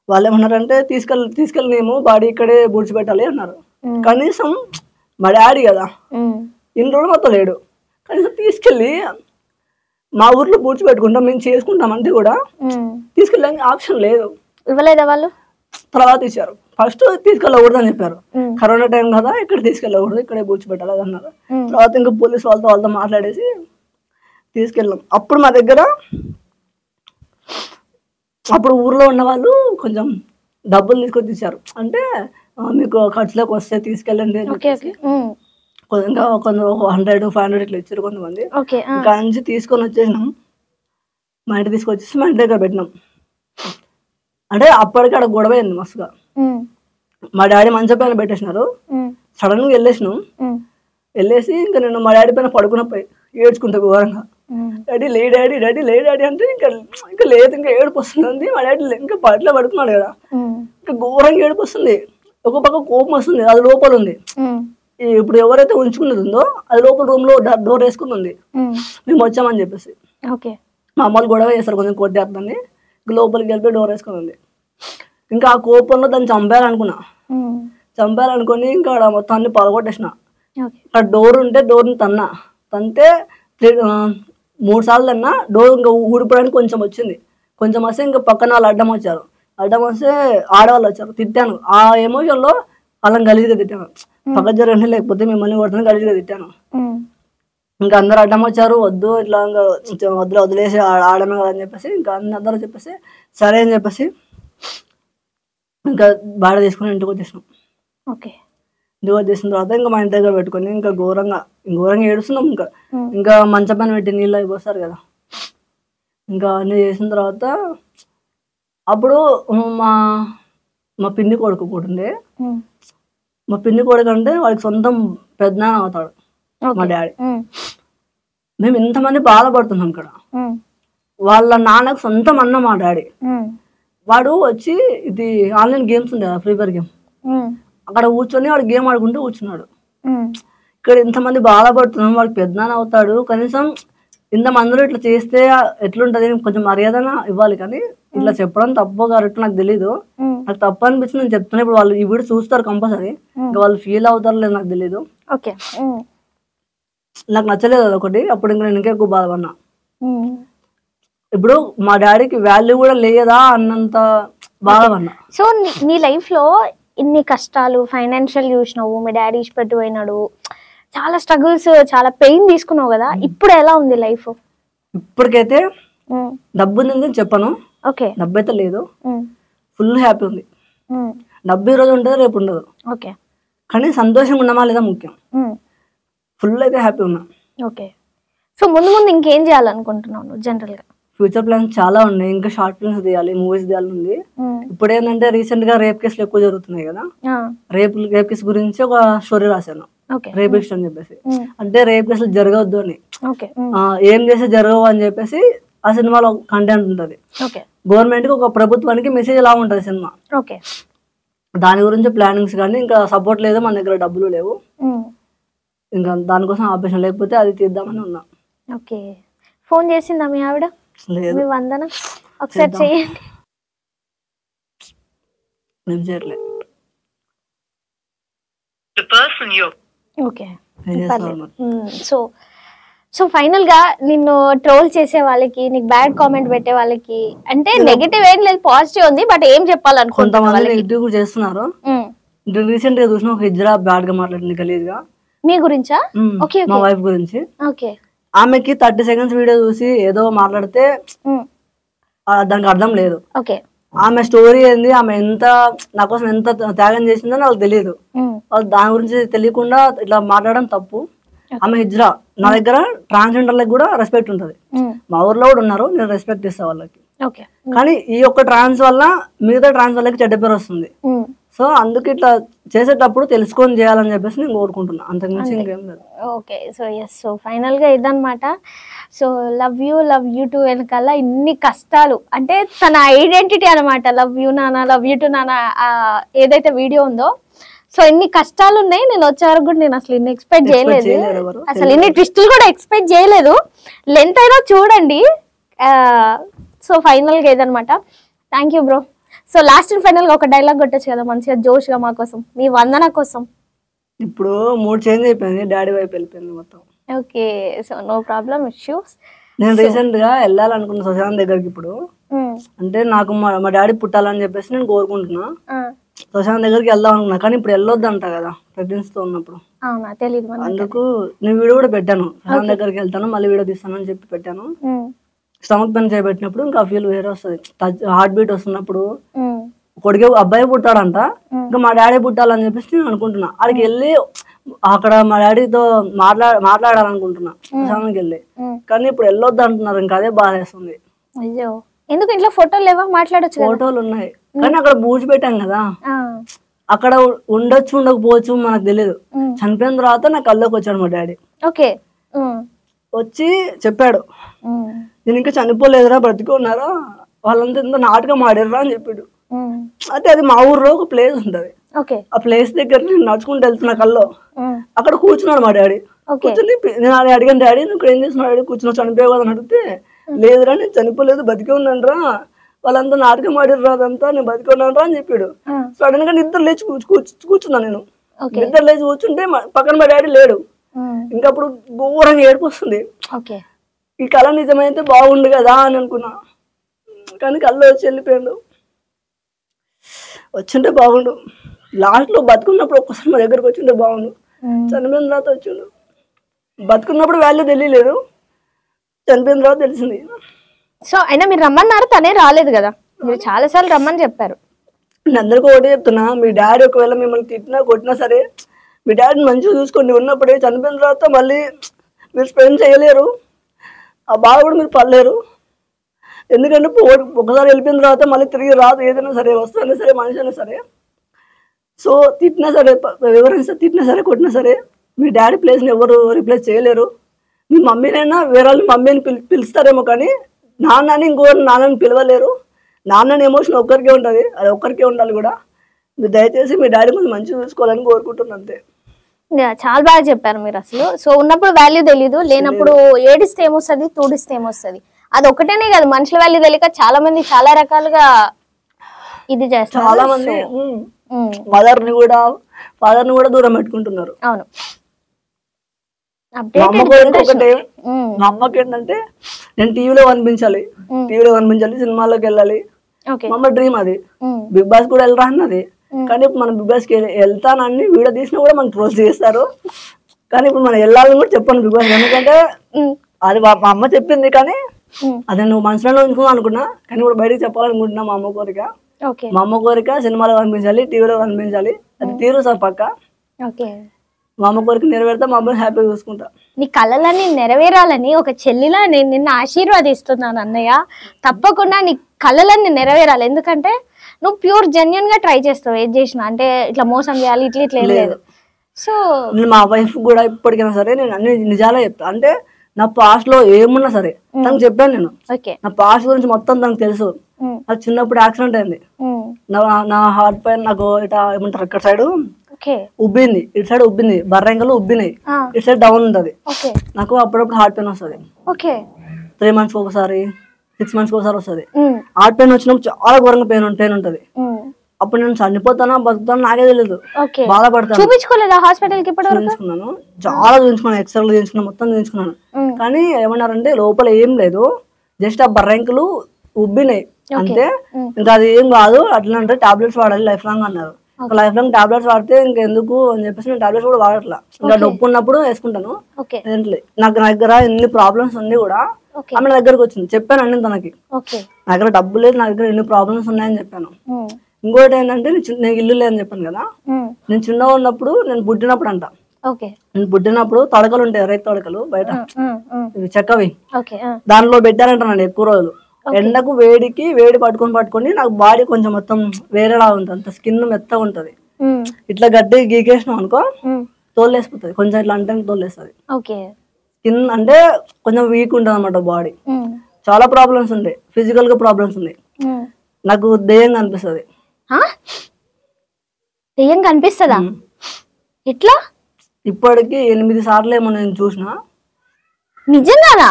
వాళ్ళు ఏమన్నారంటే తీసుకెళ్ళినేమో బాడీ ఇక్కడే పూడ్చిపెట్టాలి అన్నారు. కనీసం మా డాడీ కదా ఇన్ని రోజులు మొత్తం లేడు, కనీసం తీసుకెళ్ళి మా ఊర్లో పూడ్చిపెట్టుకుంటాం మేము చేసుకుంటామంటే కూడా తీసుకెళ్ళడానికి ఆప్షన్ లేదు. ఇవ్వలేదా వాళ్ళు? తర్వాత ఇచ్చారు. ఫస్ట్ తీసుకెళ్ళకూడదు అని చెప్పారు, కరోనా టైం కదా ఇక్కడ తీసుకెళ్ళకూడదు, ఇక్కడే పూడ్చిపెట్టాలి అన్నారు. తర్వాత ఇంకా పోలీస్ వాళ్ళతో మాట్లాడేసి తీసుకెళ్ళాం. అప్పుడు మా దగ్గర అప్పుడు ఊర్లో ఉన్న వాళ్ళు కొంచెం డబ్బులు తీసుకొచ్చి ఇచ్చారు. అంటే మీకు ఖర్చులోకి వస్తే తీసుకెళ్ళండి, ఇంకా కొందరు 100-500 ఇట్లా ఇచ్చారు కొంతమంది. ఇంకా నుంచి తీసుకొని వచ్చేసినాం, మా ఇంటికి తీసుకొచ్చేసి మా ఇంటి దగ్గర పెట్టినాం. అంటే అప్పటికి అక్కడ గొడవ అయింది మస్తుగా. మా డాడీ మంచం పైన పెట్టేసినారు, సడన్ గా వెళ్ళేసినాం. వెళ్ళేసి ఇంకా నేను మా డాడీ పైన పడుకున్నపోయి ఏడ్చుకుంటా ఘోరంగా, డాడీ లే డాడీ, డాడీ లే డాడీ అంటే ఇంకా లేదు, ఇంకా ఏడుపు వస్తుంది. మా డాడీ ఇంకా పట్ల పడుకున్నాడు కదా, ఇంకా ఘోరంగా ఏడుపు వస్తుంది. ఒక పక్క కోపం వస్తుంది, అది లోపల ఉంది. ఇప్పుడు ఎవరైతే ఉంచుకున్నది అది లోపల రూమ్ లో డోర్ వేసుకుని ఉంది, మేము వచ్చామని చెప్పేసి. మా అమ్మలు గొడవ చేస్తారు కొంచెం కొట్టేస్తుందని, లోపలికి వెళ్ళి డోర్ వేసుకుని ఉంది. ఇంకా ఆ కోపంలో దాన్ని చంపేయాలనుకున్నా, చంపేయాలనుకుని ఇంకా మొత్తం అన్ని పగలగొట్టేసిన. అక్కడ డోర్ ఉంటే డోర్ని తంతే 3 సార్లు తన్నా. డోర్ ఇంకా ఊడిపోవడానికి కొంచెం వచ్చింది, కొంచెం వస్తే ఇంకా పక్కన వాళ్ళు అడ్డం వచ్చారు. అడ్డం వస్తే ఆడవాళ్ళు వచ్చారు, తిట్టాను. ఆ ఎమోషన్లో వాళ్ళని గలీజ్గా తిట్టాను. పక్క జరగని లేకపోతే మిమ్మల్ని కొడుతున్నా గలీజ్గా తిట్టాను. ఇంకా అందరు అడ్డం వచ్చారు, వద్దు ఇట్లా ఇంకా వదిలేసి ఆడమే కదా అని చెప్పేసి ఇంకా అందరూ చెప్పేసి సరే అని చెప్పేసి ఇంకా బాడ తీసుకుని ఇంటికి వచ్చేసినాం. ఇంటికి వచ్చేసిన తర్వాత ఇంకా మా ఇంటి దగ్గర పెట్టుకొని ఇంకా ఘోరంగా ఏడుస్తున్నాం. ఇంకా మంచం పైన పెట్టి నీళ్ళు అయిపోస్తారు కదా, ఇంకా అన్నీ చేసిన తర్వాత అప్పుడు మా పిన్ని కొడుకు కూడా ఉండే. మా పిన్ని కొడుకు అంటే వాడికి సొంతం పెద్దనాన్న అవుతాడు మా డాడీ. మేము ఇంతమంది బాధపడుతున్నాం ఇక్కడ. వాళ్ళ నాన్నకు సొంతం అన్న మా డాడీ. వాడు వచ్చి ఇది ఆన్లైన్ గేమ్స్ ఉంది కదా, ఫ్రీ ఫైర్ గేమ్, అక్కడ కూర్చొని వాడు గేమ్ ఆడుకుంటూ కూర్చున్నాడు. ఇక్కడ ఇంతమంది బాధపడుతున్నాం, వాడికి పెద్దనాన్న అవుతాడు, కనీసం ఇంతమందిలో ఇట్లా చేస్తే ఎట్లుంటది, కొంచెం మర్యాద ఇవ్వాలి. కానీ ఇట్లా చెప్పడం తప్పు కరెక్ట్ నాకు తెలీదు, నాకు తప్పు అనిపించింది నేను చెప్తున్నా. ఇప్పుడు వాళ్ళు ఈ వీడియో చూస్తారు కంపల్సరీ, ఇంకా వాళ్ళు ఫీల్ అవుతారు లేదు నాకు తెలీదు. నాకు నచ్చలేదు అదొకటి. అప్పుడు ఇంకా నేను ఇంకా ఎక్కువ బాధపడినా. ఇప్పుడు మా డాడీకి వాల్యూ కూడా లేదా అన్నంత బాధపడినా. సో నీ లైఫ్ లో ఇన్ని కష్టాలు, ఫైనాన్షియల్ చూసినావు, మీ డాడీ ఇష్టపెట్టి పోయినాడు, చాలా స్ట్రగుల్స్, చాలా పెయిన్ తీసుకున్నావు కదా, ఇప్పుడు ఎలా ఉంది లైఫ్? ఇప్పటికైతే డబ్బు ఉందని చెప్పను, డబ్బు అయితే లేదు, ఫుల్ హ్యాపీ ఉంది. డబ్బు ఈ రోజు ఉంటుంది, రేపు ఉండదు, కానీ సంతోషంగా ఉన్నామా లేదా ముఖ్యం. ఫుల్ అయితే హ్యాపీ ఉన్నా. సో ముందు ముందు ఇంకేం చేయాలనుకుంటున్నావు జనరల్ గా? ఫ్యూచర్ ప్లాన్స్ చాలా ఉన్నాయి. ఇంకా షార్ట్ ఫిల్మ్స్ తీయాలి, మూవీస్ తీయాలి ఉంది. ఇప్పుడు ఏంటంటే రీసెంట్ గా రేప్ కేసులు ఎక్కువ జరుగుతున్నాయి కదా, రేప్ కేసు గురించి ఒక స్టోరీ రాశాను, రేపిస్ట్ అని చెప్పేసి. అంటే రేప్ కేసులు జరగవద్దు అని, ఏం చేస్తే జరగవు అని చెప్పేసి ఆ సినిమాలో కంటెంట్ ఉంటది. గవర్నమెంట్ కి ఒక ప్రభుత్వానికి మెసేజ్ ఎలా ఉంటది సినిమా, దాని గురించి ప్లానింగ్స్. కానీ ఇంకా సపోర్ట్ లేదు, మన దగ్గర డబ్బులు లేవు, ఇంకా దానికోసం ఆపరేషన్, లేకపోతే అది తీద్దామని ఉన్నా. ఫోన్ చేసిందా మీ ఆవిడ? మీ వందన ఒకసారి చేయండి. సో ఫైనల్ గా నిన్ను ట్రోల్ చేసే వాళ్ళకి, నీకు బ్యాడ్ కామెంట్ పెట్టే వాళ్ళకి, అంటే నెగటివ్ ఏం లేదు, పాజిటివ్ ఉంది, బట్ ఏం చెప్పాలనుకుంటున్నారు చేస్తున్నారు? రీసెంట్ గా చూసిన ఒక హిజ్రా బ్యాడ్ గా మాట్లాడింది గలీజ్ గా. మీ గురించా? మా వైఫ్ గురించి. ఆమెకి 30 సెకండ్స్ వీడియో చూసి ఏదో మాట్లాడితే దానికి అర్థం లేదు. ఆమె స్టోరీ ఏంది, ఆమె ఎంత నా కోసం ఎంత త్యాగం చేసిందో నాకు తెలియదు. వాళ్ళు దాని గురించి తెలియకుండా ఇట్లా మాట్లాడడం తప్పు. ఆమె హిజ్రా. నా దగ్గర ట్రాన్స్జెండర్లకు కూడా రెస్పెక్ట్ ఉంటది, మా ఊర్లో కూడా ఉన్నారు, నేను రెస్పెక్ట్ ఇస్తా వాళ్ళకి. కానీ ఈ ఒక్క ట్రాన్స్ వల్ల మిగతా ట్రాన్స్ వాళ్ళకి చెడ్డ పేరు వస్తుంది. సో అందుకు ఇట్లా చేసేటప్పుడు తెలుసుకొని చేయాలని చెప్పేసి నేను కోరుకుంటున్నా, అంతకుమించి ఇంకేం లేదు. సో ఫైనల్ గా ఇదన్నమాట. సో లవ్ యూ టు వెనకాల ఇన్ని కష్టాలు, అంటే తన ఐడెంటిటీ అనమాట, లవ్ యూ నానా, లవ్ యూ టు నానా ఏదైతే వీడియో ఉందో. సో ఇన్ని కష్టాలు ఉన్నాయి, నేను వచ్చే వరకు కూడా నేను అసలు ఇన్ని ఎక్స్పెక్ట్ చేయలేదు, అసలు ఇన్ని ట్విస్టులు కూడా ఎక్స్పెక్ట్ చేయలేదు. లెంత్ అయినా చూడండి. సో ఫైనల్ గా ఇదనమాట. Thank you bro. So last and final గా ఒక డైలాగ్ కొట్టచ్చు కదా మంచిగా జోష్ గా మా కోసం, మీ వందన కోసం. ఇప్పుడు మూడ్ చేంజ్ అయిపోయింది, డాడీ వైపు వెళ్ళిపోయింది మొత్తం. So no problem, issues. నేను రీసెంట్ గా వెళ్ళాలనుకున్న సుశాంత్ దగ్గరికి. ఇప్పుడు అంటే నాకు మా డాడీ పుట్టాలని చెప్పేసి నేను కోరుకుంటున్నా, సుశాంత్ దగ్గరికి వెళ్దాం అనుకున్నా. కానీ ఇప్పుడు వెళ్ళొద్దు అంట కదా ప్రెగ్నెన్సీతో ఉన్నప్పుడు, అందుకు నేను వీడియో కూడా పెట్టాను, సుశాంత్ దగ్గరికి వెళ్తాను మళ్ళీ వీడియో తీస్తాను అని చెప్పి పెట్టాను. స్టమక్ పెయిన్ చేయబెట్టినప్పుడు ఇంకా ఫీల్ వేరే వస్తుంది, హార్ట్ బీట్ వస్తున్నప్పుడు. కొడుకు అబ్బాయి పుట్టాడంట, ఇంకా మా డాడీ పుట్టాలని చెప్పేసి నేను అనుకుంటున్నా. అక్కడికి వెళ్ళి అక్కడ మా డాడీతో మాట్లాడాలనుకుంటున్నా సుశాంత్కి వెళ్ళి. కానీ ఇప్పుడు వెళ్ళొద్దు అంటున్నారు, ఇంకా అదే బాధ వేస్తుంది. ఎందుకు ఇంట్లో ఫోటోలు లేవా? మాట్లాడొచ్చు. ఫోటోలు ఉన్నాయి, కానీ అక్కడ బూజు పెట్టాం కదా, అక్కడ ఉండొచ్చు ఉండకపోవచ్చు మనకు తెలియదు. చనిపోయిన తర్వాత నా కల్లోకి వచ్చాడు మా డాడీ. ఓకే. వచ్చి చెప్పాడు, నేను ఇంకా చనిపోలేదురా, బ్రతికున్నారా, వాళ్ళంతా ఎంతో నాటకం ఆడారా అని చెప్పాడు. అయితే అది మా ఊర్లో ఒక ప్లేస్ ఉంటది, ఆ ప్లేస్ దగ్గర నేను నడుచుకుంటూ వెళ్తున్నా కల్లో, అక్కడ కూర్చున్నాడు మా డాడీ. కూర్చొని నేను అడిగాను, డాడీ నువ్వు ఇక్కడ ఏం చేస్తున్నావు డాడీ, కూర్చున్నావు చనిపోయావు అని అడిగితే, లేదురా నేను చనిపోలేదు బతికే ఉన్నాను రా, వాళ్ళంతా నాటకం ఆడిర్రా, అదంతా నేను బతికే ఉన్నాను రా అని చెప్పాడు. సడన్ గా నిద్ర లేచి కూర్చున్నా నేను. నిద్ర లేచి కూర్చుంటే పక్కన మా డాడీ లేడు. ఇంకా అప్పుడు ఘోరంగా ఏడుపు వస్తుంది. ఈ కళ నిజమైతే బాగుండు కదా అని అనుకున్నా, కానీ కళ్ళు వచ్చి వెళ్ళిపోయాడు. వచ్చింటే బాగుండు, లాస్ట్ లో బతుకున్నప్పుడు ఒక్కసారి మా దగ్గరకు వచ్చింటే బాగుండు. చనిపోయిన తర్వాత వచ్చిండు. బతుకున్నప్పుడు వాల్యూ తెలియలేదు, చనిపోయిన తర్వాత తెలిసింది. సో అయినా మీరు రమ్మన్నారు, తనే రాలేదు కదా, మీరు చాలా సార్లు రమ్మని చెప్పారు. నేను అందరికీ ఒకటే చెప్తున్నా, మీ డాడీ ఒకవేళ మిమ్మల్ని తిట్టినా కొట్టినా సరే, మీ డాడీని మంచిగా చూసుకోండి. ఉన్నప్పుడే చనిపోయిన తర్వాత మళ్ళీ మీరు స్పెండ్ చేయలేరు, ఆ బాధ కూడా మీరు పడలేరు. ఎందుకంటే ఒకసారి వెళ్ళిపోయిన తర్వాత మళ్ళీ తిరిగి రాదు, ఏదైనా సరే, వస్తున్నా సరే, మనిషి అయినా సరే. సో తిట్టినా సరే, ఎవరైనా తిట్టినా సరే, కొట్టినా సరే, మీ డాడీ ప్లేస్ని ఎవరు రిప్లేస్ చేయలేరు. మీ మమ్మీనైనా వేరే వాళ్ళు మమ్మీని పిలుస్తారేమో, కానీ నాన్నని ఇంకోరు నాన్నని పిలవలేరు. నాన్నని ఎమోషన్ ఒక్కరికే ఉంటుంది, అది ఒక్కరికే ఉండాలి కూడా. మీరు దయచేసి మీ డాడీ కొంచెం మంచిగా చూసుకోవాలని కోరుకుంటున్నాను అంతే. చాలా బాగా చెప్పారు మీరు అసలు. సో ఉన్నప్పుడు వాల్యూ తెలీదు, లేనప్పుడు ఏడిస్తే ఏమొస్తుంది, తూడిస్తే ఏమొస్తుంది, అది ఒకటేనే కాదు, మనుషుల వాల్యూ తెలియక చాలా మంది చాలా రకాలుగా ఇది చేస్తారు. చాలా మంది మదర్ ని కూడా ఫాదర్ ని కూడా దూరం పెట్టుకుంటున్నారు. అవును. మా అమ్మకి ఏంటంటే నేను టీవీలో కనిపించాలి, సినిమాలోకి వెళ్ళాలి, మా అమ్మ డ్రీమ్ అది. బిగ్ బాస్ కూడా వెళ్ళరా అన్నది, కానీ ఇప్పుడు మనం బిగ్ బాస్ కి వెళ్తానని వీడియో తీసినా కూడా మనకు ట్రోల్ చేస్తారు. కానీ ఇప్పుడు మనం వెళ్ళాలని కూడా చెప్పాను బిగ్ బాస్, ఎందుకంటే అది మా అమ్మ చెప్పింది. కానీ అదే నువ్వు మనసులో ఉంచుకుందాం అనుకున్నా, కానీ ఇప్పుడు బయటకు చెప్పాలనుకుంటున్నా. మా అమ్మ కోరిక, మా అమ్మ కోరిక సినిమాలో కనిపించాలి, టీవీలో కనిపించాలి, అది తీరు సార్ పక్క. మా అమ్మ కోరిక నెరవేరితే మా అమ్మని హ్యాపీగా చూసుకుంటా. నీ కళలన్నీ నెరవేరాలని ఒక చెల్లిలా నేను నిన్న ఆశీర్వాదిస్తున్నాను అన్నయ్య. తప్పకుండా నీ కళలన్నీ నెరవేరాలి, ఎందుకంటే నువ్వు ప్యూర్ జెన్యున్ గా ట్రై చేస్తావు ఏది చేసినా. అంటే ఇట్లా మోసం చేయాలి ఇట్లా ఏం లేదు. సో మా వైఫ్ కూడా ఇప్పటికైనా సరే నేను అన్ని నిజాలే చెప్తా. అంటే నా పాస్ట్ లో ఏమున్నా సరే తనకు చెప్పాను నేను. నా పాస్ట్ గురించి మొత్తం తనకు తెలుసు. నాకు చిన్నప్పుడు యాక్సిడెంట్ అయింది, నా హార్ట్ పైన నాకు ఇట్లా ఏమంటారు ఇక్కడ సైడ్ ఉబ్బింది, ఇటు సైడ్ ఉబ్బింది, బర్రెంకలు ఉబ్బినాయి, ఇటు సైడ్ డౌన్ ఉంటది. నాకు అప్పుడప్పుడు హార్ట్ పెయిన్ వస్తుంది. 3 months ఒకసారి, 6 months ఒకసారి వస్తుంది. హార్ట్ పెయిన్ వచ్చినప్పుడు చాలా ఘోరంగా పెయిన్ ఉంటది. అప్పుడు నేను చనిపోతానా బతుకుతానా నాకే తెలియదు, బాధపడతాను. చూపించుకోలేదా హాస్పిటల్ కి? చూపించుకున్నాను, చాలా చూపించుకున్నాను, ఎక్స్రేలు చూపించుకున్నాను, మొత్తం చూపించుకున్నాను. కానీ ఏమన్నారంటే లోపల ఏం లేదు, జస్ట్ ఆ బర్రెంకలు ఉబ్బినాయి అంతే, ఇంకా అది ఏం కాదు, అట్లా అంటే టాబ్లెట్స్ వాడాలి లైఫ్ లాంగ్ అన్నారు. లైఫ్ లాంగ్ టాబ్లెట్స్ వాడితే ఇంకెందుకు అని చెప్పేసి నేను టాబ్లెట్స్ కూడా వాడట్లా. ఇంకా నొప్పి ఉన్నప్పుడు వేసుకుంటాను. నాకు నా దగ్గర ఎన్ని ప్రాబ్లమ్స్ ఉంది కూడా ఆమె నా దగ్గరకు వచ్చింది, చెప్పాను అన్ని తనకి. నా దగ్గర డబ్బు లేదు, నా దగ్గర ఎన్ని ప్రాబ్లమ్స్ ఉన్నాయని చెప్పాను. ఇంకోటి ఏంటంటే నేను ఇల్లు లేదని చెప్పాను కదా, నేను చిన్నగా ఉన్నప్పుడు, నేను పుట్టినప్పుడు అంట, నేను పుట్టినప్పుడు తడకలు ఉంటాయి, రైతు తడకలు బయట చెక్కవి, దానిలో పెట్టారంట నన్ను ఎక్కువ రోజులు. ఎండకు వేడికి వేడి పట్టుకొని నాకు బాడీ కొంచెం మొత్తం వేరేలా ఉంటుంది, అంత స్కిన్ మెత్తగా ఉంటది. ఇట్లా గట్టి గీకేసినాం అనుకో తోలేసిపోతుంది, కొంచెం ఇట్లా అంటే తోలేస్తుంది. స్కిన్ అంటే కొంచెం వీక్ ఉంటుంది అనమాట బాడీ. చాలా ప్రాబ్లమ్స్ ఉంటాయి, ఫిజికల్ గా ప్రాబ్లమ్స్ ఉన్నాయి. నాకు దెయ్యం కనిపిస్తుంది. దెయ్యం కనిపిస్తుందా? ఎట్లా? ఇప్పటికి 8 సార్లు ఏమో నేను చూసిన. నిజంగానా?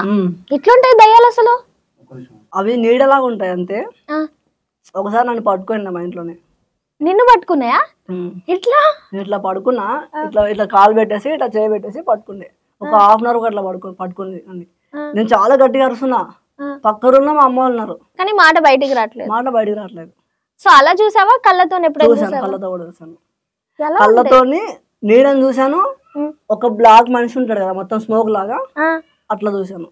ఎట్లుంటాయి దయ్యాలు అసలు? అవి నీడలాగా ఉంటాయి అంతే. ఒకసారి నన్ను పట్టుకోండి మా ఇంట్లోనే. నిన్ను పట్టుకున్నాయా? ఎట్లా? నేను ఇట్లా పడుకున్నా, ఇట్లా కాలు పెట్టేసి ఇట్లా చేయి పెట్టేసి పట్టుకుండే. ఒక 1/2 hour అట్లా పట్టుకుంది. నేను చాలా గట్టిగా అరుస్తున్నా, పక్కరున్న మా అమ్మ ఉన్నారు, కానీ మాట బయటికి రావట్లేదు. సో అలా చూసావా? కళ్ళతో చూసాను, కళ్ళతో కూడా చూసాను. కళ్ళతోని నీడని చూసాను. ఒక బ్లాక్ మనిషి ఉంటాడు కదా మొత్తం స్మోక్ లాగా, అట్లా చూసాను.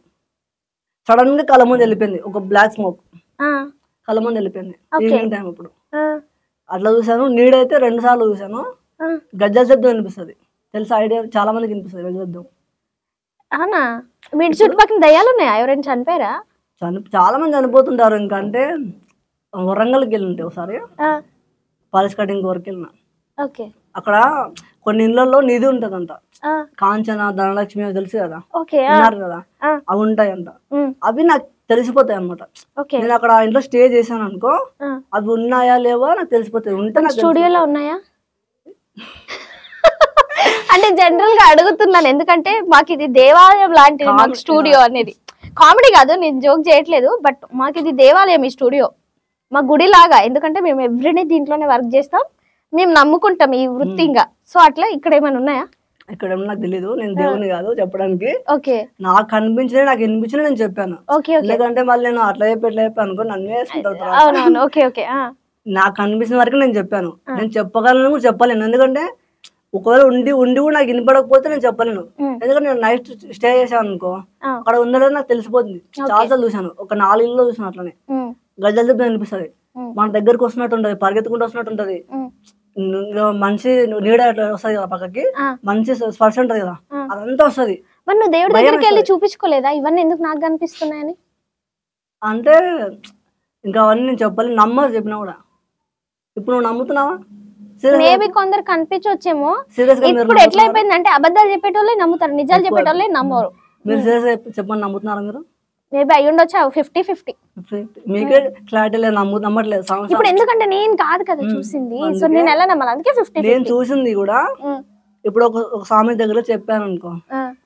సడన్ గా కళ్ళ ముందు వెళ్ళిపోయింది ఒక బ్లాక్ స్మోక్, కళ్ళ ముందు వెళ్ళిపోయింది ఈవినింగ్ టైం అప్పుడు. అట్లా చూసాను. నీడైతే 2 సార్లు చూసాను. గజ్జల శబ్దం వినిపిస్తుంది, తెలుసా? ఐడియా చాలా మందికి వినిపిస్తుంది గజ్జల శబ్దం. అవునా? మీ చుట్టుపక్కల దయ్యాలు ఉన్నాయా? ఎవరైనా చనిపోయారా? చాలా మంది చనిపోతుంటారు. ఇంకా అంటే వరంగల్కి వెళ్ళింటే ఒకసారి పాలిష్ కటింగ్ వరకు వెళ్ళిన. ఓకే అక్కడ కొన్ని ఇళ్లలో నిధి ఉంటదంట, కాంచన ధనలక్ష్మి అవి తెలుసు కదా, ఓకే ఉన్నారు కదా, అవి ఉంటాయంట. అవి నాకు తెలిసిపోతాయి అనమాట. నేను అక్కడ ఇంట్లో స్టే చేశాను అనుకో, అవి ఉన్నాయా లేవో నాకు తెలిసిపోతాయి. ఉంటే నాకు స్టూడియోలో ఉన్నాయా అంటే జనరల్ గా అడుగుతున్నాను, ఎందుకంటే మాకు ఇది దేవాలయం లాంటిది మాకు స్టూడియో అనేది. కామెడీ కాదు, నేను జోక్ చేయట్లేదు, బట్ మాకు ఇది దేవాలయం ఈ స్టూడియో, మా గుడి లాగా. ఎందుకంటే మేము ఎవ్రీడే దీంట్లోనే వర్క్ చేస్తాం, మేము నమ్ముకుంటాం ఈ వృత్తిగా. సో అట్లా ఇక్కడ ఏమైనా ఉన్నాయా? ఇక్కడ నాకు తెలీదు, నేను దేవుని కాదు చెప్పడానికి. ఓకే, నాకు అనిపించినవి నాకు వినిపించిన నేను చెప్పాను. ఎందుకంటే మళ్ళీ నేను అట్లా చెప్పి ఎట్లా చెప్పి అనుకో నన్ను వేసుకుంటారు. అవునవును, ఓకే ఓకే. నాకు అనిపించిన వరకు నేను చెప్పాను. నేను చెప్పగలను కూడా చెప్పలేను, ఎందుకంటే ఒకవేళ ఉండి కూడా నాకు వినపడకపోతే నేను చెప్పలేను. ఎందుకంటే నేను నైట్ స్టే చేశాను అనుకో, అక్కడ ఉందో లేదో నాకు తెలిసిపోతుంది. చాలాసార్లు చూసాను, ఒక 4 ఇళ్ళు చూసాను అట్లనే. గజాల దెబ్బ అనిపిస్తుంది, మన దగ్గరకు వస్తున్నట్టు ఉంటది, పరిగెత్తుకుంటూ వస్తున్నట్టు ఉంటది. మనిషి నీడ వస్తుంది కదా పక్కకి, మంచి స్పర్శ ఉంటది కదా, అదంతా వస్తుంది. మరి నువ్వు దేవుడి దగ్గరికి వెళ్ళి చూపించుకోలేదా ఇవన్నీ ఎందుకు నాకు కనిపిస్తున్నాయని? అంటే ఇంకా అవన్నీ నేను చెప్పాలి, నమ్మరు చెప్పినా కూడా. ఇప్పుడు నువ్వు నమ్ముతున్నావా? మేబీ కొందరు కనిపించొచ్చేమో. ఇప్పుడు ఎట్లా అయిపోయింది అంటే అబద్ధాలు చెప్పేటోళ్ళే నమ్ముతారు, నిజాలు చెప్పేటోళ్ళే నమ్మరు. మీరు సీరియస్గా చెప్పండి, నమ్ముతున్నారా మీరు? మేబీ అయ్యి ఉండొచ్చు 50-50. మీకే క్లారిటీ లేదు, నమ్మట్లేదు. ఇప్పుడు ఎందుకంటే నేను కాదు కదా చూసింది, సో నేను ఎలా నమ్మాలి? అందుకే 50. నేను చూసింది కూడా. ఇప్పుడు ఒక స్వామి దగ్గర చెప్పాను అనుకో,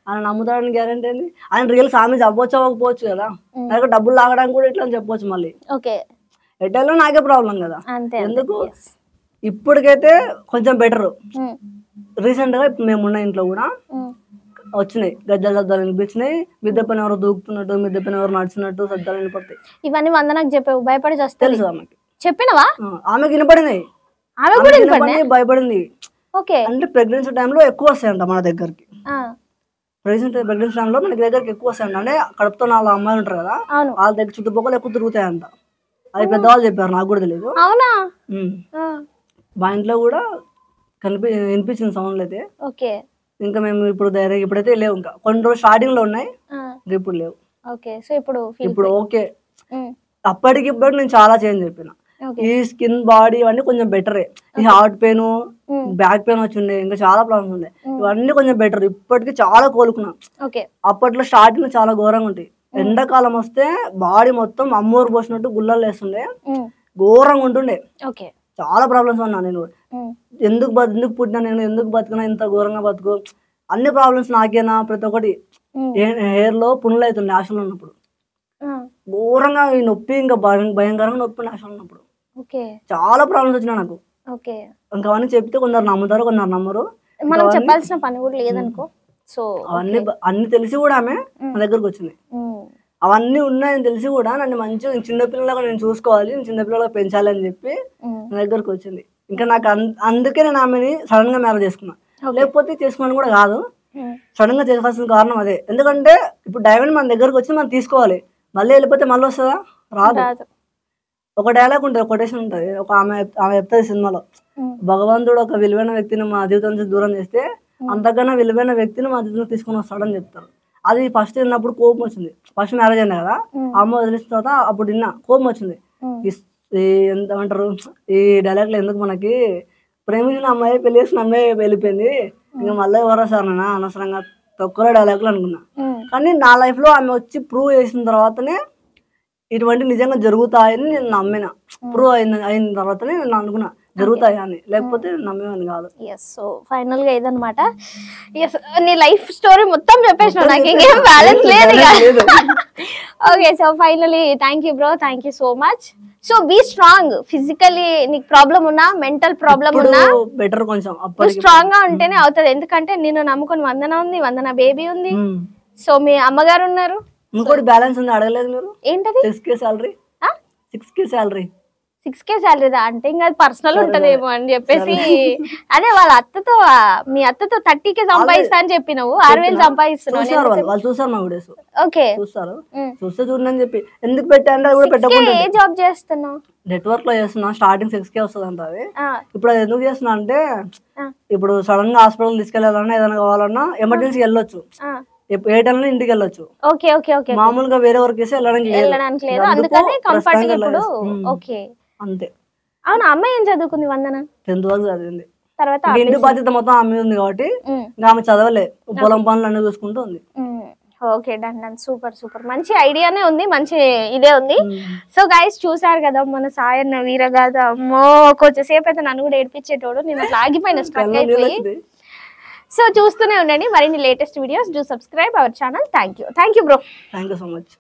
ఆయన నమ్ముతాడని గ్యారెంటీ ఏంది? ఆయన రియల్ స్వామి అవ్వచ్చు అవ్వకపోవచ్చు కదా, నాకు డబ్బులు లాగడానికి కూడా ఇట్లా చెప్పొచ్చు. మళ్ళీ ఎట్లా నాకే ప్రాబ్లం కదా, ఎందుకు? ఇప్పటికైతే కొంచెం బెటర్. రీసెంట్ గా ఇప్పుడు మేమున్న ఇంట్లో కూడా వచ్చినాయి గజ్జాలు శబ్దాలు వినిపించినాయి. మిద్దె పైన ఎవరు దూకుతున్నట్టు, మిద్దె పైన ఎవరు నడుచున్నట్టు శబ్దాలు వినపడతాయి. ఇవన్నీ వందనకు చెప్పావు, భయపడి తెలుసు ఆమెకి. చెప్పినవా? ఆమెకి వినపడినాయి, భయపడింది. అంటే ప్రెగ్నెన్సీ టైంలో ఎక్కువ వస్తాయంట మన దగ్గరికి. ప్రెగ్నెన్సీ టైంలో మనకి దగ్గరికి ఎక్కువ వస్తాయంట. అంటే కడుపుతో 4 అమ్మాయిలు ఉంటారు కదా, వాళ్ళ దగ్గర చుట్టుపక్కల ఎక్కువ తిరుగుతాయంట. అది పెద్దవాళ్ళు చెప్పారు, నాకు కూడా తెలియదు. మా ఇంట్లో కూడా వినిపించింది సౌండ్లు అయితే. ఇంకా మేము ఇప్పుడు ఇప్పుడైతే లేవు, ఇంకా కొన్ని రోజులు స్టార్టింగ్ లో ఉన్నాయి, ఇంకా ఇప్పుడు లేవు. ఇప్పుడు ఓకే. అప్పటికి ఇప్పుడు నేను చాలా చేంజ్ చెప్పిన. ఈ స్కిన్ బాడీ ఇవన్నీ కొంచెం బెటరే. ఈ హార్ట్ పెయిన్, బ్యాక్ పెయిన్ వచ్చిండే, ఇంకా చాలా ప్రాబ్లమ్స్ ఉండే, ఇవన్నీ కొంచెం బెటర్. ఇప్పటికి చాలా కోలుకున్నా. అప్పట్లో స్టార్టింగ్ చాలా ఘోరంగా ఉంటాయి. ఎండాకాలం వస్తే బాడీ మొత్తం అమ్మూరు పోసినట్టు గుల్లలు వేస్తుండే, ఘోరంగా ఉంటుండే. చాలా ప్రాబ్లమ్స్ ఉన్నా నేను. ఎందుకు పుట్టినా నేను, ఎందుకు బతికినా ఇంత ఘోరంగా బతుకు, అన్ని ప్రాబ్లమ్స్ నాకేనా? ప్రతి ఒక్కటి. హెయిర్ లో పుండ్లు అవుతుండే హాస్టల్ ఉన్నప్పుడు, ఘోరంగా ఈ నొప్పి, ఇంకా భయంకరంగా నొప్పి హాస్టల్ ఉన్నప్పుడు. చాలా ప్రాబ్లమ్స్ వచ్చినా నాకు. ఇంకా అవన్నీ చెప్తే కొందరు నమ్ముతారు, కొందరు నమ్మరు. మనం చెప్పాల్సిన పని కూడా లేదనుకో. సో అవన్నీ అన్ని తెలిసి కూడా ఆమె నా దగ్గరకు వచ్చింది. అవన్నీ ఉన్నాయని తెలిసి కూడా నన్ను మంచిగా చిన్నపిల్లలుగా నేను చూసుకోవాలి, చిన్నపిల్లలుగా పెంచాలి అని చెప్పి నా దగ్గరకు వచ్చింది. ఇంకా నాకు అందుకే నేను ఆమెని సడన్ గా మ్యారేజ్ చేసుకున్నా. లేకపోతే చేసుకున్నాను కూడా కాదు, సడన్ గా చేసుకోవాల్సిన కారణం అదే. ఎందుకంటే ఇప్పుడు డైమండ్ మన దగ్గరకు వచ్చి మనం తీసుకోవాలి, మళ్ళీ వెళ్ళిపోతే మళ్ళీ వస్తుందా? రాదు. ఒక డైలాగ్ ఉంటుంది, కొటేషన్ ఉంటుంది, ఒక ఆమె చెప్తుంది సినిమాలో, భగవంతుడు ఒక విలువైన వ్యక్తిని మా జీవితం నుంచి దూరం చేస్తే అంతకన్నా విలువైన వ్యక్తిని మా జీవితంలో తీసుకొని వస్తాడని చెప్తారు. అది ఫస్ట్ విన్నప్పుడు కోపం వచ్చింది. ఫస్ట్ మ్యారేజ్ అయినా కదా, అమ్మ వదిలిసిన తర్వాత అప్పుడు విన్నా, కోపం వచ్చింది. ఎంత అంటారు ఈ డైలాగ్లో, ఎందుకు మనకి ప్రేమించిన అమ్మాయి పెళ్లి చేసిన అమ్మాయి వెళ్ళిపోయింది, ఇంకా మళ్ళీ ఎవరో సార్ నా అనవసరంగా తక్కువ డైలాగ్లు అనుకున్నా. కానీ నా లైఫ్ లో ఆమె వచ్చి ప్రూవ్ చేసిన తర్వాతనే ఇటువంటి నిజంగా జరుగుతాయని నేను నమ్మిన. ప్రూవ్ అయిన తర్వాతనే నేను అనుకున్నా జరుగుతాయి అని, లేకపోతే నమ్మేమని కాదు. సో ఫైనల్ గా ఇదన్నమాట. నీ లైఫ్ స్టోరీ మొత్తం చెప్పేసిన, నాకు ఇంకేం బ్యాలెన్స్ లేదు. Okay, so finally thank you bro, thank you so much. So be strong. Physically నీకు ప్రాబ్లం ఉన్నా, మెంటల్ ప్రాబ్లం ఉన్నా బెటర్, కొంచెం స్ట్రాంగ్ గా ఉంటేనే అవుతుంది. ఎందుకంటే నిన్ను నమ్ముకొని వందన ఉంది, వందన బేబీ ఉంది, సో మీ అమ్మగారు ఉన్నారు. ఇంకోటి బ్యాలెన్స్ ఉంది, అడగలేదు మీరు? ఏంటది? 6K salary. 6K శాలరీదా అంటే ఇంకా పర్సనల్ ఉంటదేమో అని చెప్పేసి, అదే వాళ్ళ అత్తతో, మీ అత్తతో 30K సంపాదిస్తా అని చెప్పినావు, 6,000 సంపాదిస్తున్నావు. వాళ్ళు చూసారు మా వీడియోస్. ఓకే, చూస్తారు, చూస్తే చూడని చెప్పి ఎందుకు పెట్టా కూడా పెట్టకుండా. ఏ జాబ్ చేస్తున్నావు? నెట్వర్క్ లో చేస్తున్నా. స్టార్టింగ్ 6K వస్తుంది అంట. అది ఇప్పుడు అది ఎందుకు చేస్తున్నా అంటే, ఇప్పుడు సడన్ గా హాస్పిటల్ తీసుకెళ్లాలన్నా, ఏదైనా కావాలన్నా ఎమర్జెన్సీ వెళ్ళొచ్చు. ఏ టైంలో ఇంటికి వెళ్ళొచ్చు. ఓకే ఓకే ఓకే మామూలుగా వేరే వర్క్ చేసి వెళ్ళడానికి లేదు. వెళ్ళడానికి లేదు, అందుకు అందుకని కంఫర్ట్ ప్రస్తుతానికి ఇప్పుడు. వెళ్ళేసి. ఓకే అంతే. అవును, అమ్మాయి ఏం చదువుకుంది వందన? 10th వరకు చదివింది. తర్వాత ఇంకా ఇంటి బాధ్యత మొత్తం ఆమె ఉంది కాబట్టి ఇంకా ఆమె చదవలే, పొలం పనులు అన్ని చూసుకుంటూ ఉంది. Okay done done, super super, మంచి ఐడియానే ఉంది, మంచి ఇదే ఉంది. సో గైస్ చూసారు కదా మన సాయన్న వీరగాథ. అమ్మో కొంచెం సేపు అయితే నన్ను కూడా ఏడిపించేటోడు, నేను అట్లా ఆగిపోయిన స్ట్రక్ అయిపోయి. సో చూస్తూనే ఉండండి మరిన్ని latest videos. Do subscribe our channel. Thank you bro. Thank you so much.